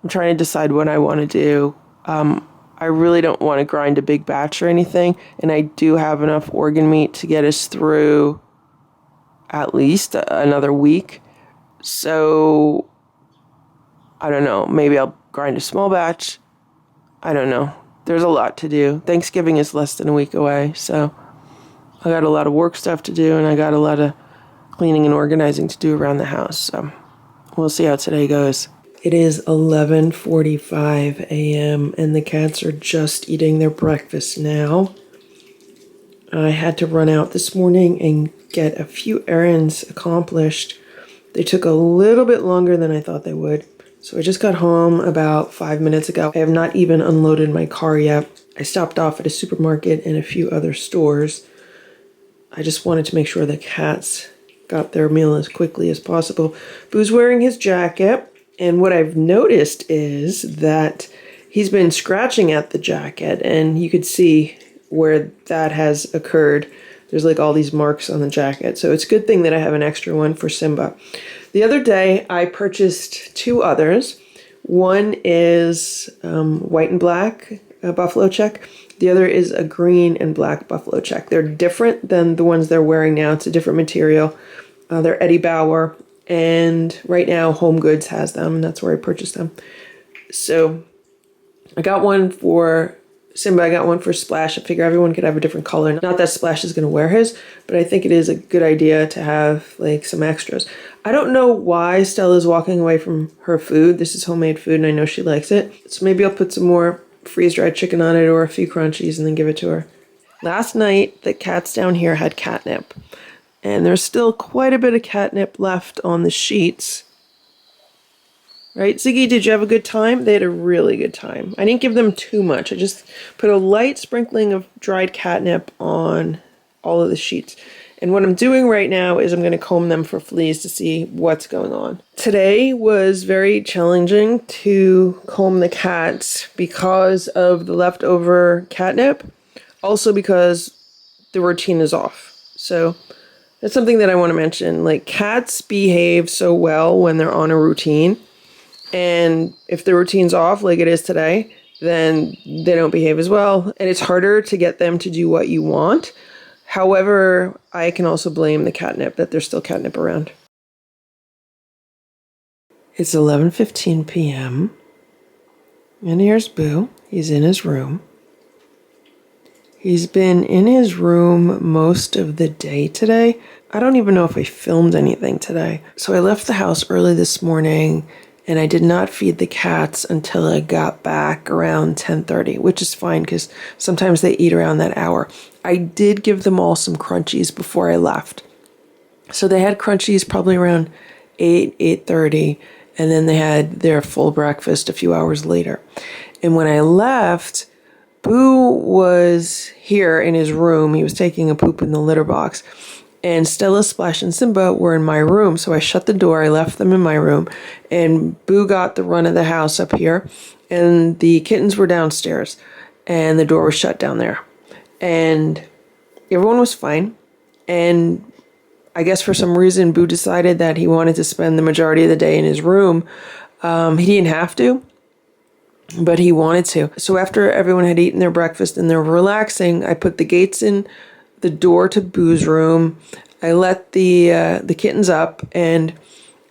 I'm trying to decide what I want to do. I really don't want to grind a big batch or anything. And I do have enough organ meat to get us through at least another week. So I don't know. Maybe I'll grind a small batch. I don't know. There's a lot to do. Thanksgiving is less than a week away. So I got a lot of work stuff to do and I got a lot of cleaning and organizing to do around the house. So we'll see how today goes. It is 11:45 a.m. and the cats are just eating their breakfast now. I had to run out this morning and get a few errands accomplished. They took a little bit longer than I thought they would. So I just got home about 5 minutes ago. I have not even unloaded my car yet. I stopped off at a supermarket and a few other stores. I just wanted to make sure the cats got their meal as quickly as possible. Boo's wearing his jacket, and what I've noticed is that he's been scratching at the jacket, and you could see where that has occurred. There's like all these marks on the jacket. So it's a good thing that I have an extra one for Simba. The other day, I purchased two others. One is white and black buffalo check. The other is a green and black buffalo check. They're different than the ones they're wearing now. It's a different material. They're Eddie Bauer, and right now Home Goods has them, and that's where I purchased them. So I got one for Simba, I got one for Splash. I figure everyone could have a different color. Not that Splash is going to wear his, but I think it is a good idea to have like some extras. I don't know why Stella's walking away from her food. This is homemade food and I know she likes it. So maybe I'll put some more freeze-dried chicken on it or a few crunchies and then give it to her. Last night, the cats down here had catnip. And there's still quite a bit of catnip left on the sheets. Right, Ziggy, did you have a good time? They had a really good time. I didn't give them too much. I just put a light sprinkling of dried catnip on all of the sheets. And what I'm doing right now is I'm going to comb them for fleas to see what's going on. Today was very challenging to comb the cats because of the leftover catnip. Also because the routine is off. So that's something that I want to mention. Like, cats behave so well when they're on a routine. And if the routine's off, like it is today, then they don't behave as well. And it's harder to get them to do what you want. However, I can also blame the catnip, that there's still catnip around. It's 11:15 p.m. And here's Boo. He's in his room. He's been in his room most of the day today. I don't even know if I filmed anything today. So I left the house early this morning and I did not feed the cats until I got back around 10:30, which is fine because sometimes they eat around that hour. I did give them all some crunchies before I left. So they had crunchies probably around 8:30, and then they had their full breakfast a few hours later. And when I left, Boo was here in his room. He was taking a poop in the litter box. And Stella, Splash, and Simba were in my room. So I shut the door. I left them in my room. And Boo got the run of the house up here. And the kittens were downstairs. And the door was shut down there. And everyone was fine. And I guess for some reason, Boo decided that he wanted to spend the majority of the day in his room. He didn't have to, but he wanted to. So after everyone had eaten their breakfast and they were relaxing, I put the gates in the door to Boo's room. I let the kittens up, and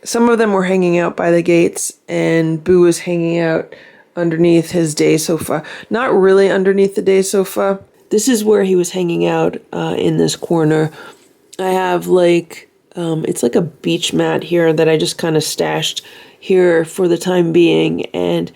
some of them were hanging out by the gates, and Boo was hanging out underneath his day sofa. Not really underneath the day sofa. This is where he was hanging out in this corner. I have it's like a beach mat here that I just kind of stashed here for the time being, and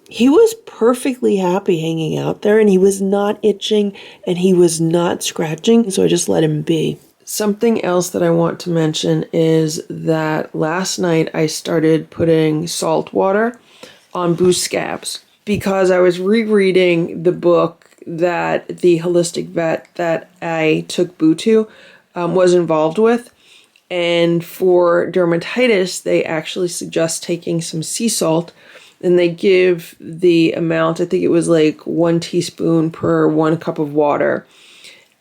he was perfectly happy hanging out there, and he was not itching and he was not scratching, so I just let him be. Something else that I want to mention is that last night I started putting salt water on Boo's scabs because I was rereading the book that the holistic vet that I took Boo to was involved with. And for dermatitis, they actually suggest taking some sea salt. And they give the amount, I think it was like 1 teaspoon per 1 cup of water,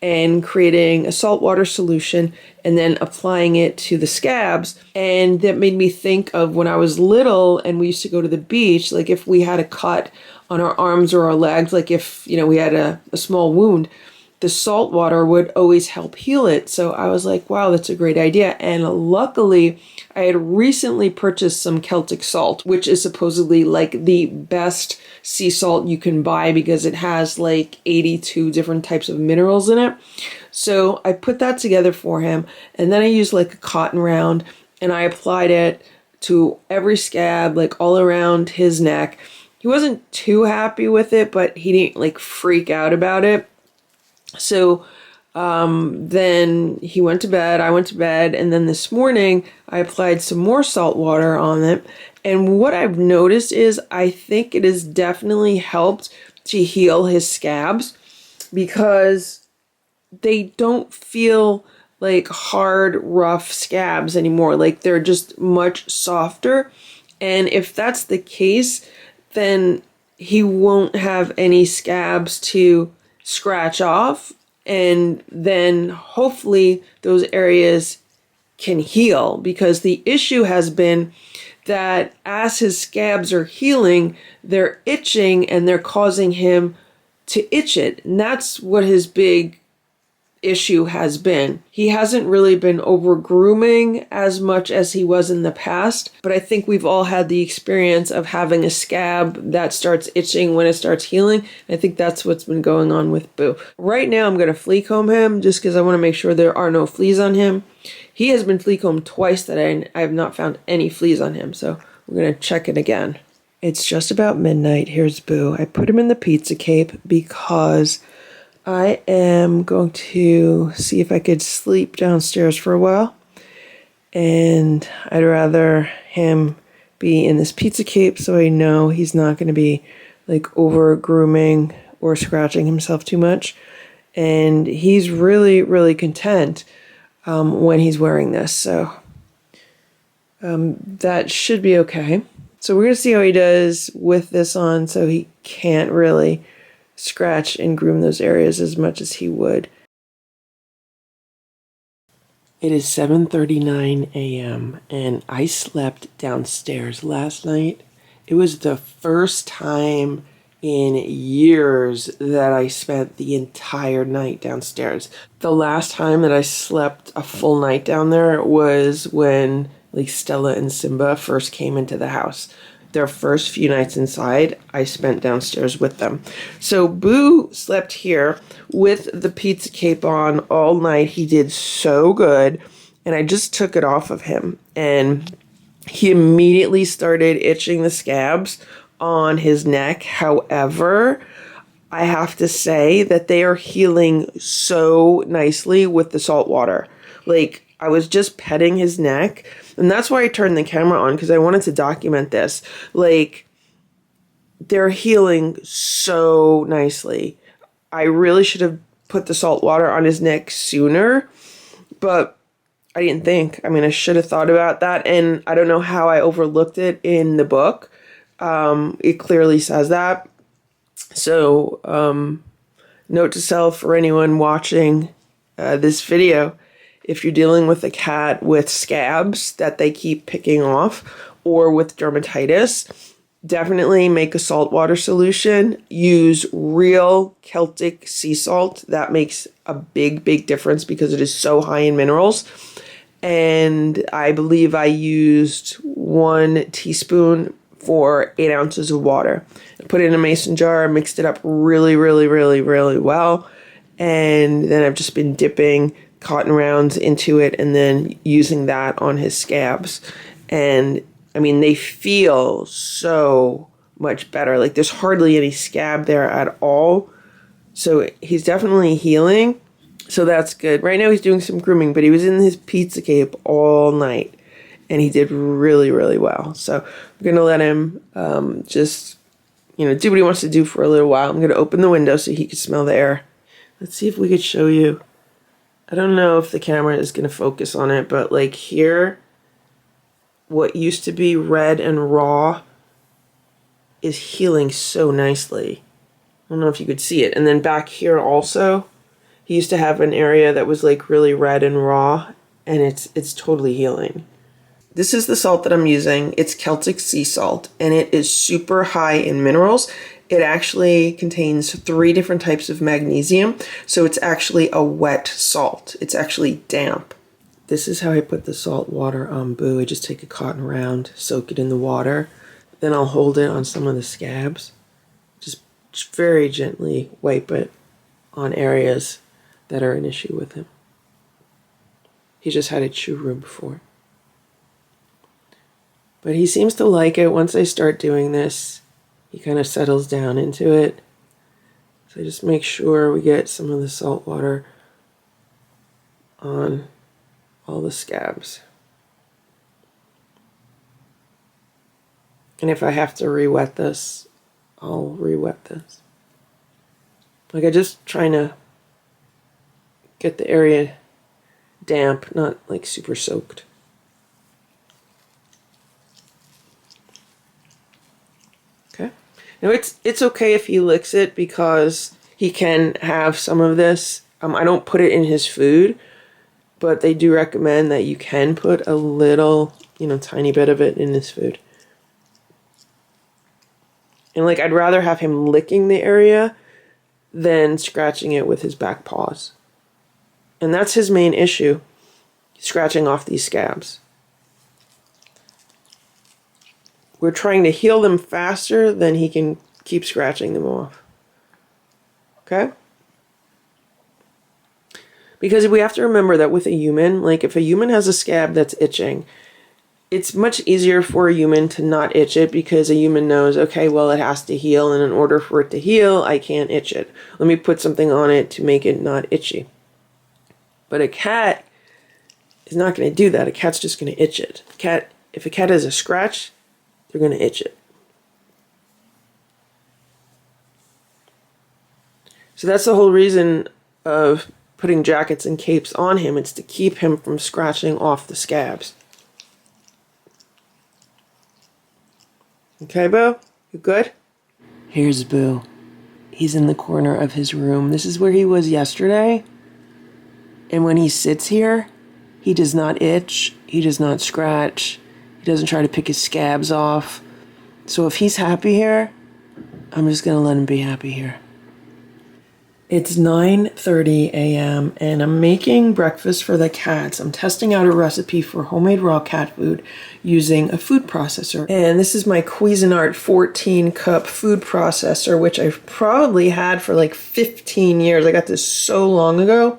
and creating a saltwater solution and then applying it to the scabs. And that made me think of when I was little and we used to go to the beach, like if we had a cut on our arms or our legs, like if, we had a small wound, the salt water would always help heal it. So I was like, wow, that's a great idea. And luckily, I had recently purchased some Celtic salt, which is supposedly like the best sea salt you can buy because it has like 82 different types of minerals in it. So I put that together for him, and then I used like a cotton round and I applied it to every scab, like all around his neck. He wasn't too happy with it, but he didn't like freak out about it. So then he went to bed, I went to bed, and then this morning I applied some more salt water on it. And what I've noticed is I think it has definitely helped to heal his scabs because they don't feel like hard, rough scabs anymore. Like they're just much softer. And if that's the case, then he won't have any scabs to scratch off, and then hopefully those areas can heal, because the issue has been that as his scabs are healing, they're itching and they're causing him to itch it. And that's what his big issue has been. He hasn't really been over grooming as much as he was in the past, but I think we've all had the experience of having a scab that starts itching when it starts healing. I think that's what's been going on with Boo. Right now I'm going to flea comb him just because I want to make sure there are no fleas on him. He has been flea combed twice today and I have not found any fleas on him, so we're going to check it again. It's just about midnight. Here's Boo. I put him in the pizza cape because I am going to see if I could sleep downstairs for a while. And I'd rather him be in this pizza cape so I know he's not going to be like over grooming or scratching himself too much. And he's really, really content when he's wearing this. So that should be okay. So we're going to see how he does with this on so he can't really scratch and groom those areas as much as he would. It is 7:39 a.m. and I slept downstairs last night. It was the first time in years that I spent the entire night downstairs. The last time that I slept a full night down there was when like Stella and Simba first came into the house. Their first few nights inside, I spent downstairs with them. So Boo slept here with the pizza cape on all night. He did so good. And I just took it off of him. And he immediately started itching the scabs on his neck. However, I have to say that they are healing so nicely with the salt water. Like, I was just petting his neck. And that's why I turned the camera on, because I wanted to document this. Like, they're healing so nicely. I really should have put the salt water on his neck sooner, but I didn't think. I mean, I should have thought about that, and I don't know how I overlooked it in the book. It clearly says that. So, note to self for anyone watching this video: if you're dealing with a cat with scabs that they keep picking off or with dermatitis, definitely make a saltwater solution. Use real Celtic sea salt. That makes a big, big difference because it is so high in minerals. And I believe I used 1 teaspoon for 8 ounces of water. I put it in a mason jar, mixed it up really, really, really, really well. And then I've just been dipping cotton rounds into it and then using that on his scabs. And I mean, they feel so much better. Like, there's hardly any scab there at all. So he's definitely healing. So that's good. Right now he's doing some grooming, but he was in his pizza cape all night. And he did really, really well. So I'm going to let him just, do what he wants to do for a little while. I'm going to open the window so he can smell the air. Let's see if we could show you. I don't know if the camera is going to focus on it, but like here, what used to be red and raw is healing so nicely. I don't know if you could see it. And then back here also, he used to have an area that was like really red and raw, and it's totally healing. This is the salt that I'm using. It's Celtic sea salt, and it is super high in minerals. It actually contains 3 different types of magnesium, so it's actually a wet salt. It's actually damp. This is how I put the salt water on Boo. I just take a cotton round, soak it in the water, then I'll hold it on some of the scabs. Just very gently wipe it on areas that are an issue with him. He just had a chew room before. But he seems to like it. Once I start doing this, he kind of settles down into it. So just make sure we get some of the salt water on all the scabs. And if I have to re-wet this, I'll re-wet this. Like, I'm just trying to get the area damp, not like super soaked. Okay. Now it's okay if he licks it because he can have some of this. I don't put it in his food, but they do recommend that you can put a little, tiny bit of it in his food. And like, I'd rather have him licking the area than scratching it with his back paws. And that's his main issue, scratching off these scabs. We're trying to heal them faster than he can keep scratching them off. Okay? Because we have to remember that with a human, like if a human has a scab that's itching, it's much easier for a human to not itch it because a human knows, okay, well, it has to heal, and in order for it to heal, I can't itch it. Let me put something on it to make it not itchy. But a cat is not going to do that. A cat's just going to itch it. If a cat has a scratch, they're going to itch it. So that's the whole reason of putting jackets and capes on him. It's to keep him from scratching off the scabs. Okay, Boo? You good? Here's Boo. He's in the corner of his room. This is where he was yesterday. And when he sits here, he does not itch. He does not scratch. He doesn't try to pick his scabs off. So if he's happy here, I'm just going to let him be happy here. It's 9:30 a.m. and I'm making breakfast for the cats. I'm testing out a recipe for homemade raw cat food using a food processor. And this is my Cuisinart 14 cup food processor, which I've probably had for like 15 years. I got this so long ago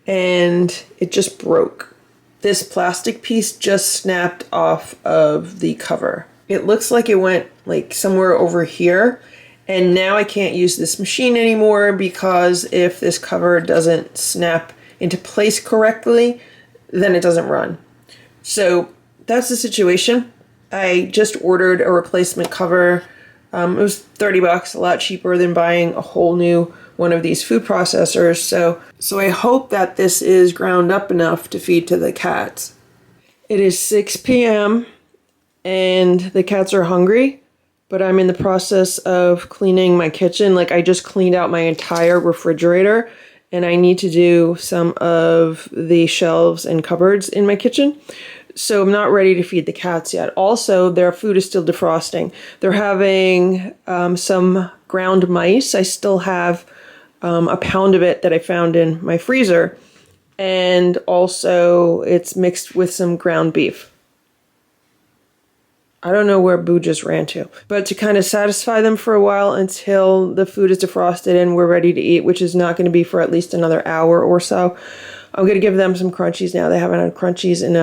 and it just broke. This plastic piece just snapped off of the cover. It looks like it went like somewhere over here. And now I can't use this machine anymore because if this cover doesn't snap into place correctly, then it doesn't run. So that's the situation. I just ordered a replacement cover. It was $30, a lot cheaper than buying a whole new one of these food processors. So I hope that this is ground up enough to feed to the cats. It is 6 p.m. and the cats are hungry. But I'm in the process of cleaning my kitchen. Like I just cleaned out my entire refrigerator and I need to do some of the shelves and cupboards in my kitchen. So I'm not ready to feed the cats yet. Also, their food is still defrosting. They're having some ground mice. I still have a pound of it that I found in my freezer. And also it's mixed with some ground beef. I don't know where Boo just ran to, but to kind of satisfy them for a while until the food is defrosted and we're ready to eat, which is not going to be for at least another hour or so. I'm going to give them some crunchies now. They haven't had crunchies in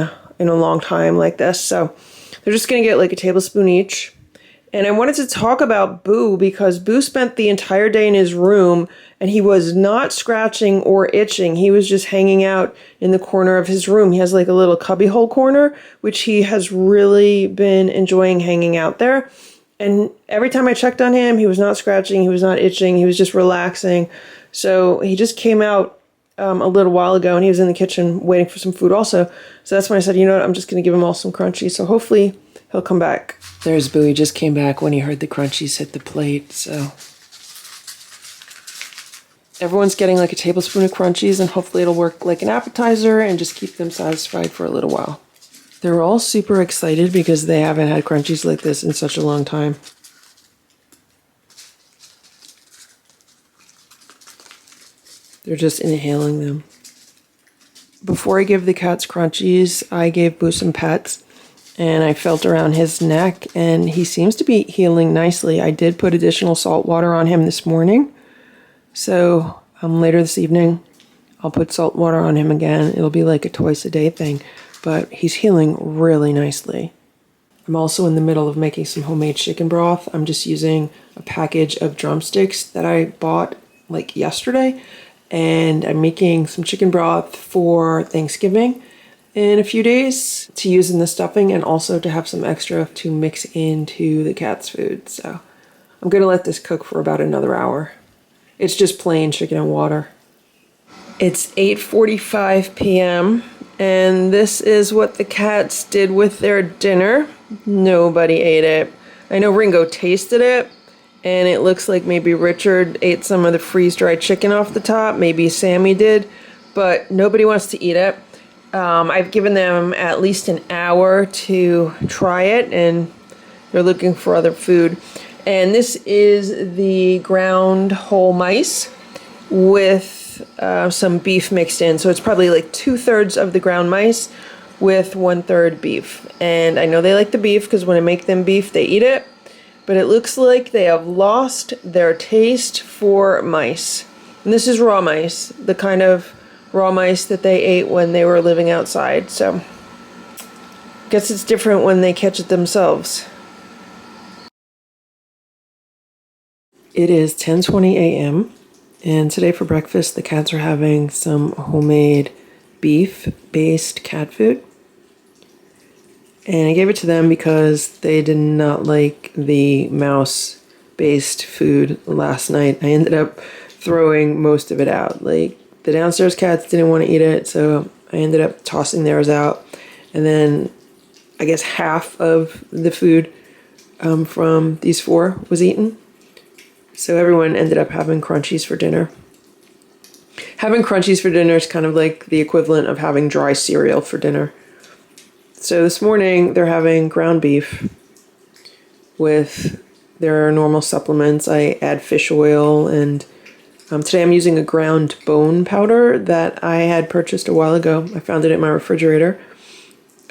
a long time like this. So they're just going to get like a tablespoon each. And I wanted to talk about Boo because Boo spent the entire day in his room and he was not scratching or itching. He was just hanging out in the corner of his room. He has like a little cubbyhole corner, which he has really been enjoying hanging out there. And every time I checked on him, he was not scratching, he was not itching, he was just relaxing. So he just came out a little while ago and he was in the kitchen waiting for some food also. So that's when I said, you know what, I'm just going to give him all some crunchies. So hopefully he'll come back. There's Boo. He just came back when he heard the crunchies hit the plate. So everyone's getting like a tablespoon of crunchies and hopefully it'll work like an appetizer and just keep them satisfied for a little while. They're all super excited because they haven't had crunchies like this in such a long time. They're just inhaling them. Before I give the cats crunchies, I gave Boo some pets. And I felt around his neck, and he seems to be healing nicely. I did put additional salt water on him this morning. So later this evening, I'll put salt water on him again. It'll be like a twice a day thing. But he's healing really nicely. I'm also in the middle of making some homemade chicken broth. I'm just using a package of drumsticks that I bought like yesterday. And I'm making some chicken broth for Thanksgiving in a few days to use in the stuffing and also to have some extra to mix into the cat's food. So I'm going to let this cook for about another hour. It's just plain chicken and water. It's 8:45 p.m. and this is what the cats did with their dinner. Nobody ate it. I know Ringo tasted it and it looks like maybe Richard ate some of the freeze-dried chicken off the top. Maybe Sammy did, but nobody wants to eat it. I've given them at least an hour to try it, and they're looking for other food. And this is the ground whole mice with some beef mixed in. So it's probably like 2/3 of the ground mice with 1/3 beef. And I know they like the beef because when I make them beef, they eat it. But it looks like they have lost their taste for mice. And this is raw mice, the kind of raw mice that they ate when they were living outside. So guess it's different when they catch it themselves. It is 10:20 a.m. and today for breakfast the cats are having some homemade beef-based cat food. And I gave it to them because they did not like the mouse-based food last night. I ended up throwing most of it out. Like, the downstairs cats didn't want to eat it, so I ended up tossing theirs out. And then I guess half of the food from these 4 was eaten. So everyone ended up having crunchies for dinner. Having crunchies for dinner is kind of like the equivalent of having dry cereal for dinner. So this morning they're having ground beef with their normal supplements. I add fish oil, and today I'm using a ground bone powder that I had purchased a while ago. I found it in my refrigerator.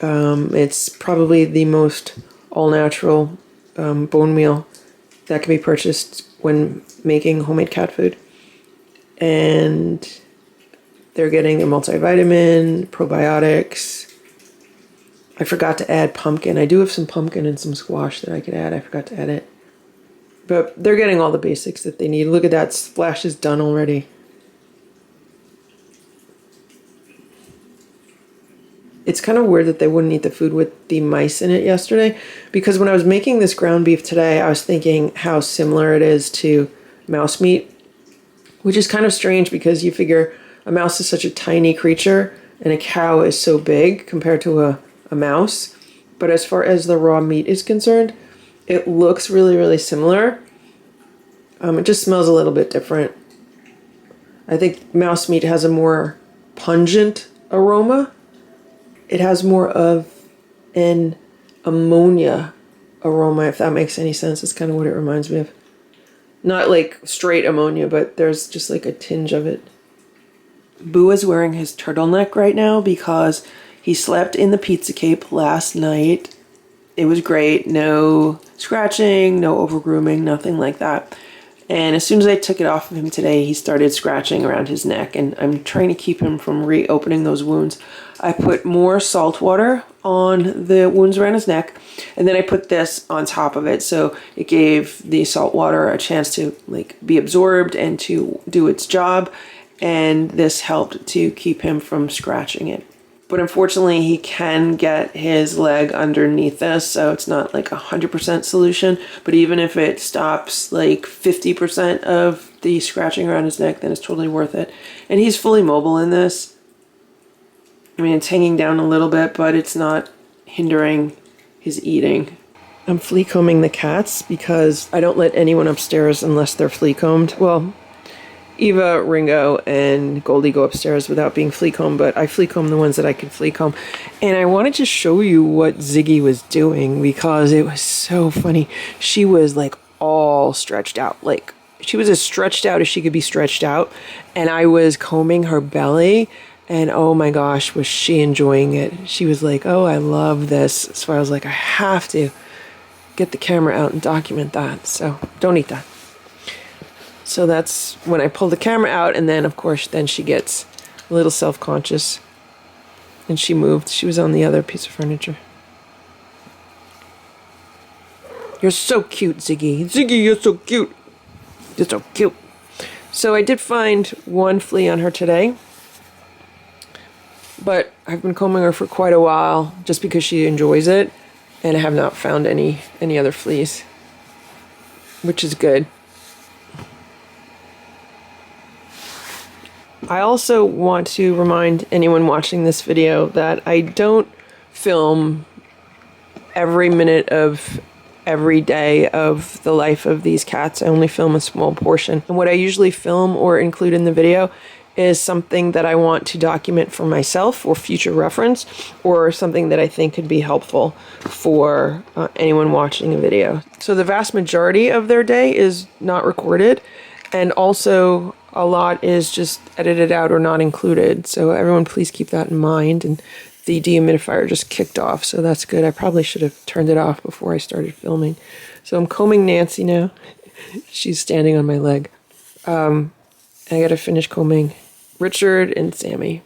It's probably the most all-natural bone meal that can be purchased when making homemade cat food. And they're getting a multivitamin, probiotics. I forgot to add pumpkin. I do have some pumpkin and some squash that I could add. I forgot to add it. But they're getting all the basics that they need. Look at that, splash is done already. It's kind of weird that they wouldn't eat the food with the mice in it yesterday, because when I was making this ground beef today, I was thinking how similar it is to mouse meat, which is kind of strange because you figure a mouse is such a tiny creature and a cow is so big compared to a mouse. But as far as the raw meat is concerned, it looks really, really similar. It just smells a little bit different. I think mouse meat has a more pungent aroma. It has more of an ammonia aroma, if that makes any sense. It's kind of what it reminds me of. Not like straight ammonia, but there's just like a tinge of it. Boo is wearing his turtleneck right now because he slept in the pizza cape last night. It was great. No scratching, no over-grooming, nothing like that. And as soon as I took it off of him today, he started scratching around his neck, and I'm trying to keep him from reopening those wounds. I put more salt water on the wounds around his neck, and then I put this on top of it, so it gave the salt water a chance to like be absorbed and to do its job, and this helped to keep him from scratching it. But unfortunately, he can get his leg underneath this, so it's not like 100% solution. But even if it stops like 50% of the scratching around his neck, then it's totally worth it. And he's fully mobile in this. I mean, it's hanging down a little bit, but it's not hindering his eating. I'm flea combing the cats because I don't let anyone upstairs unless they're flea combed. Well, Eva, Ringo, and Goldie go upstairs without being flea combed, but I flea comb the ones that I can flea comb. And I wanted to show you what Ziggy was doing because it was so funny. She was like all stretched out. Like, she was as stretched out as she could be stretched out. And I was combing her belly, and oh my gosh, was she enjoying it. She was like, oh, I love this. So I was like, I have to get the camera out and document that. So don't eat that. So that's when I pull the camera out, and then of course then she gets a little self-conscious and she moved. She was on the other piece of furniture. You're so cute, Ziggy. Ziggy, you're so cute. You're so cute. So I did find one flea on her today, but I've been combing her for quite a while just because she enjoys it, and I have not found any other fleas, which is good. I also want to remind anyone watching this video that I don't film every minute of every day of the life of these cats. I only film a small portion. And what I usually film or include in the video is something that I want to document for myself for future reference, or something that I think could be helpful for anyone watching a video. So the vast majority of their day is not recorded, and also a lot is just edited out or not included. So everyone please keep that in mind. And the dehumidifier just kicked off, so that's good. I probably should have turned it off before I started filming. So I'm combing Nancy now. She's standing on my leg. And I gotta finish combing Richard and Sammy.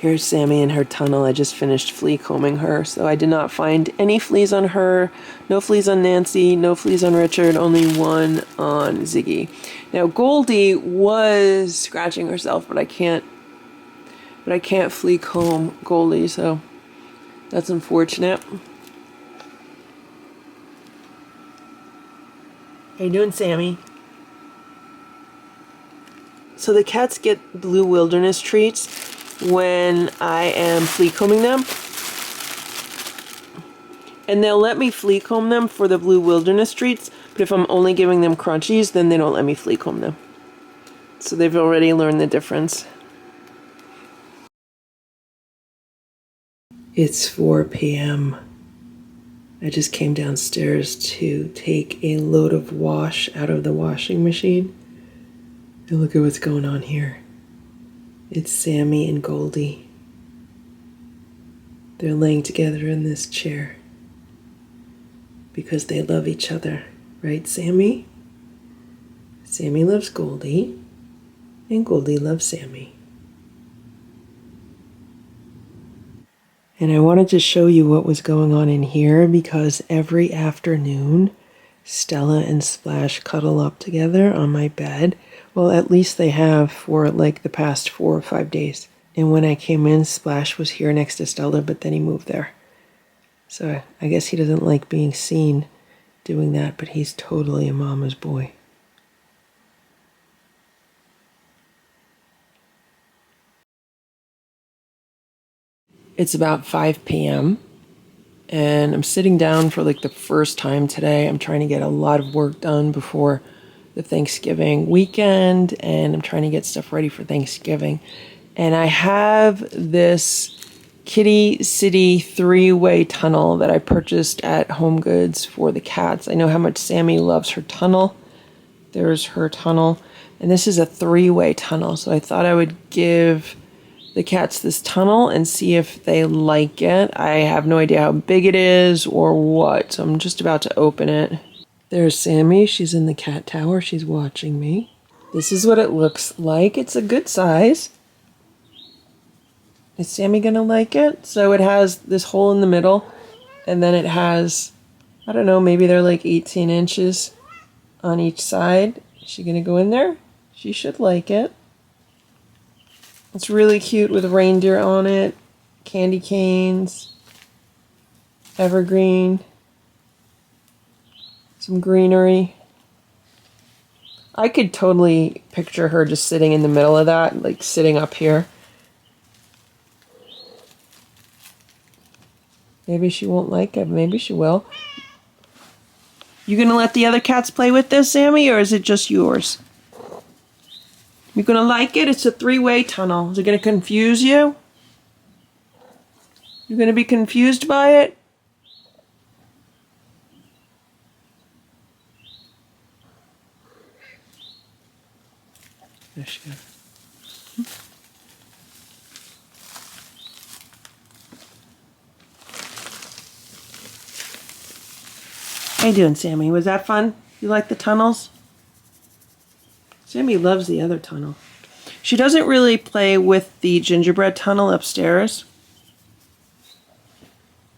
Here's Sammy in her tunnel. I just finished flea combing her, so I did not find any fleas on her, no fleas on Nancy, no fleas on Richard, only one on Ziggy. Now Goldie was scratching herself, but I can't flea comb Goldie, so that's unfortunate. How you doing, Sammy? So the cats get blue wilderness treats when I am flea combing them. And they'll let me flea comb them for the blue wilderness treats, but if I'm only giving them crunchies, then they don't let me flea comb them. So they've already learned the difference. It's 4 p.m. I just came downstairs to take a load of wash out of the washing machine. And look at what's going on here. It's Sammy and Goldie. They're laying together in this chair because they love each other. Right, Sammy? Sammy loves Goldie, and Goldie loves Sammy. And I wanted to show you what was going on in here because every afternoon, Stella and Splash cuddle up together on my bed. Well, at least they have for like the past 4 or 5 days. And when I came in, Splash was here next to Stella, but then he moved there. So I guess he doesn't like being seen doing that, but he's totally a mama's boy. It's about 5 p.m. and I'm sitting down for like the first time today. I'm trying to get a lot of work done before the Thanksgiving weekend, and I'm trying to get stuff ready for Thanksgiving. And I have this Kitty City 3-way tunnel that I purchased at Home Goods for the cats. I know how much Sammy loves her tunnel. There's her tunnel. And this is a 3-way tunnel, so I thought I would give the cats this tunnel and see if they like it. I have no idea how big it is or what, so I'm just about to open it. There's Sammy. She's in the cat tower. She's watching me. This is what it looks like. It's a good size. Is Sammy gonna like it? So it has this hole in the middle, and then it has, I don't know, maybe they're like 18 inches on each side. Is she gonna go in there? She should like it. It's really cute with reindeer on it, candy canes, evergreen, some greenery. I could totally picture her just sitting in the middle of that, like sitting up here. Maybe she won't like it, maybe she will. You gonna let the other cats play with this, Sammy, or is it just yours? You gonna like it? It's a 3-way tunnel. Is it gonna confuse you? You gonna be confused by it? There she goes. How you doing, Sammy? Was that fun? You like the tunnels? Sammy loves the other tunnel. She doesn't really play with the gingerbread tunnel upstairs,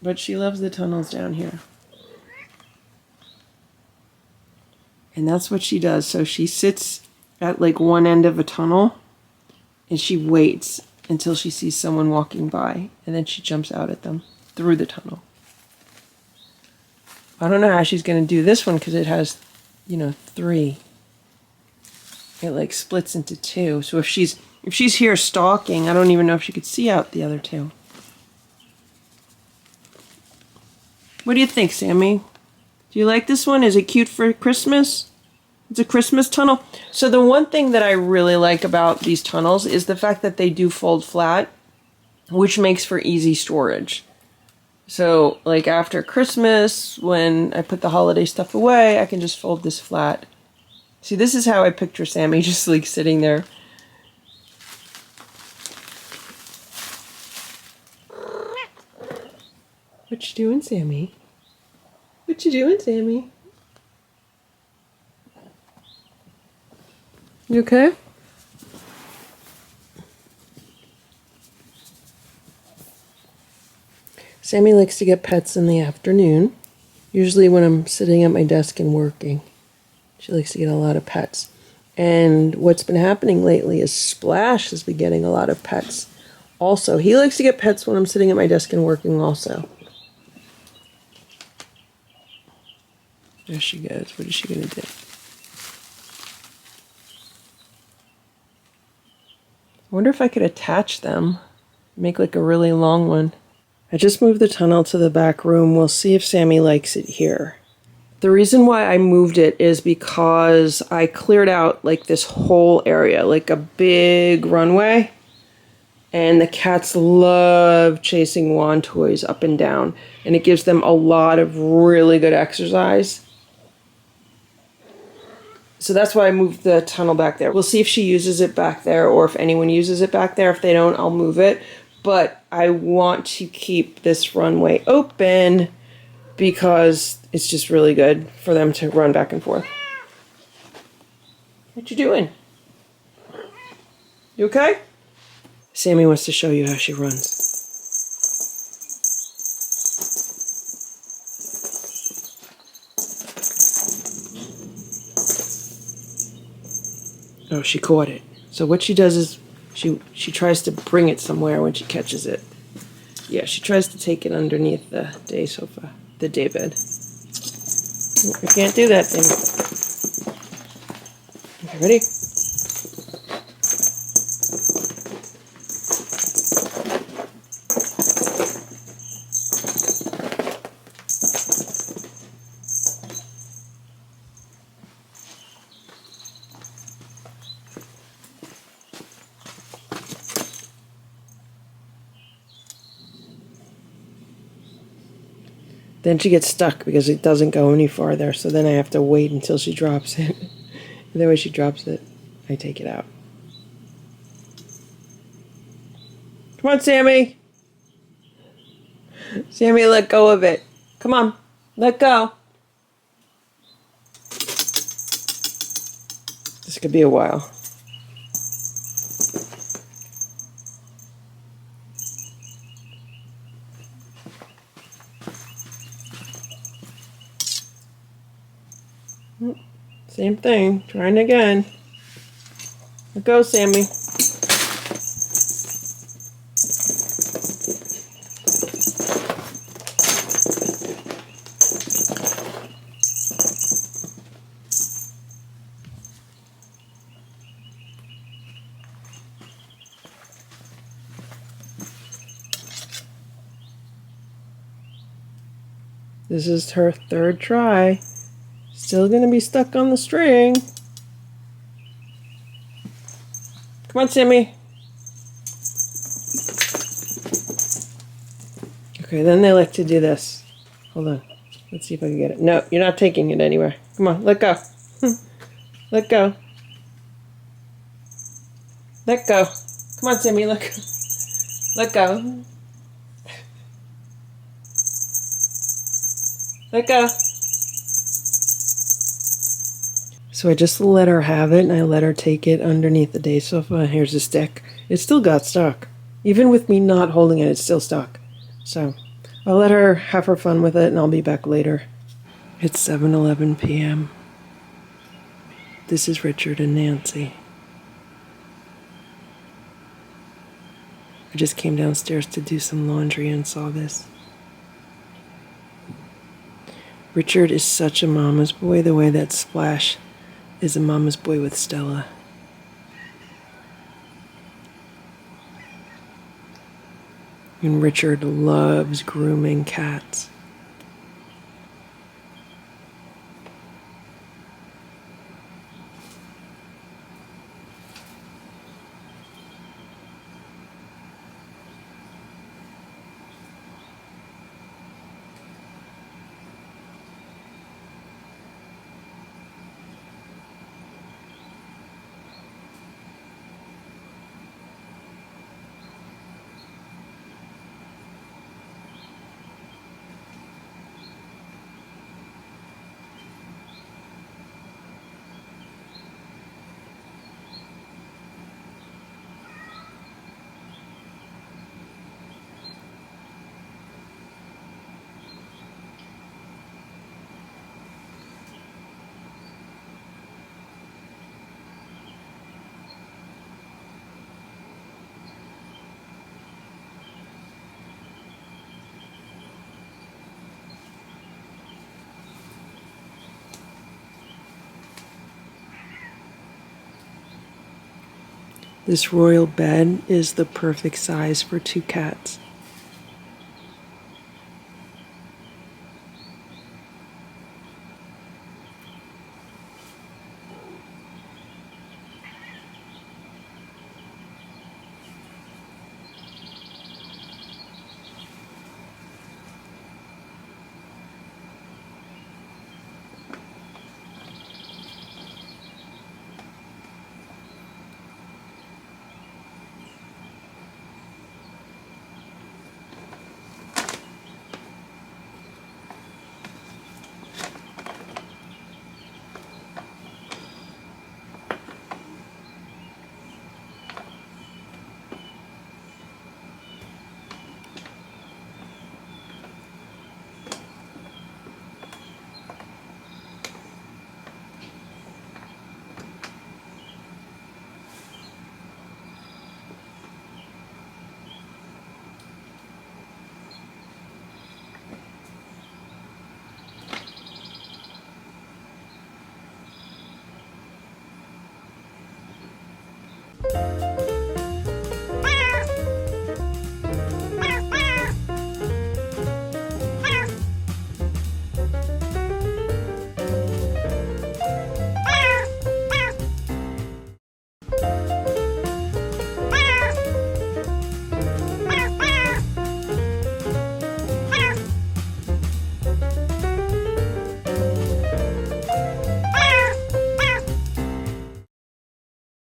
but she loves the tunnels down here. And that's what she does. So she sits at like one end of a tunnel and she waits until she sees someone walking by, and then she jumps out at them through the tunnel. I don't know how she's going to do this one because it has, 3. It like splits into 2. So if she's here stalking, I don't even know if she could see out the other 2. What do you think, Sammy? Do you like this one? Is it cute for Christmas? It's a Christmas tunnel. So the one thing that I really like about these tunnels is the fact that they do fold flat, which makes for easy storage. So like after Christmas, when I put the holiday stuff away, I can just fold this flat. See, this is how I picture Sammy, just like sitting there. What you doing, Sammy? What you doing, Sammy? You okay? Sammy likes to get pets in the afternoon, usually when I'm sitting at my desk and working. She likes to get a lot of pets. And what's been happening lately is Splash has been getting a lot of pets. Also, he likes to get pets when I'm sitting at my desk and working also. There she goes. What is she going to do? I wonder if I could attach them. Make like a really long one. I just moved the tunnel to the back room. We'll see if Sammy likes it here. The reason why I moved it is because I cleared out like this whole area, like a big runway. And the cats love chasing wand toys up and down. And it gives them a lot of really good exercise. So that's why I moved the tunnel back there. We'll see if she uses it back there or if anyone uses it back there. If they don't, I'll move it. But I want to keep this runway open because it's just really good for them to run back and forth. What you doing? You okay? Sammy wants to show you how she runs. Oh, she caught it. So what she does is she tries to bring it somewhere when she catches it. Yeah, she tries to take it underneath the day sofa, the day bed. You can't do that thing. Okay, ready? Then she gets stuck because it doesn't go any farther. So then I have to wait until she drops it. And then when she drops it, I take it out. Come on, Sammy. Sammy, let go of it. Come on, let go. This could be a while. Same thing, trying again. Let go, Sammy. This is her third try. Still gonna be stuck on the string. Come on, Sammy. Okay, then they like to do this. Hold on. Let's see if I can get it. No, you're not taking it anywhere. Come on, let go. Let go. Let go. Come on, Sammy, let go. Let go. Let go. So I just let her have it, and I let her take it underneath the day sofa. Here's the stick. It still got stuck. Even with me not holding it, it's still stuck. So I'll let her have her fun with it, and I'll be back later. It's 7:11 p.m. This is Richard and Nancy. I just came downstairs to do some laundry and saw this. Richard is such a mama's boy, the way that Splash is a mama's boy with Stella. And Richard loves grooming cats. This royal bed is the perfect size for 2 cats.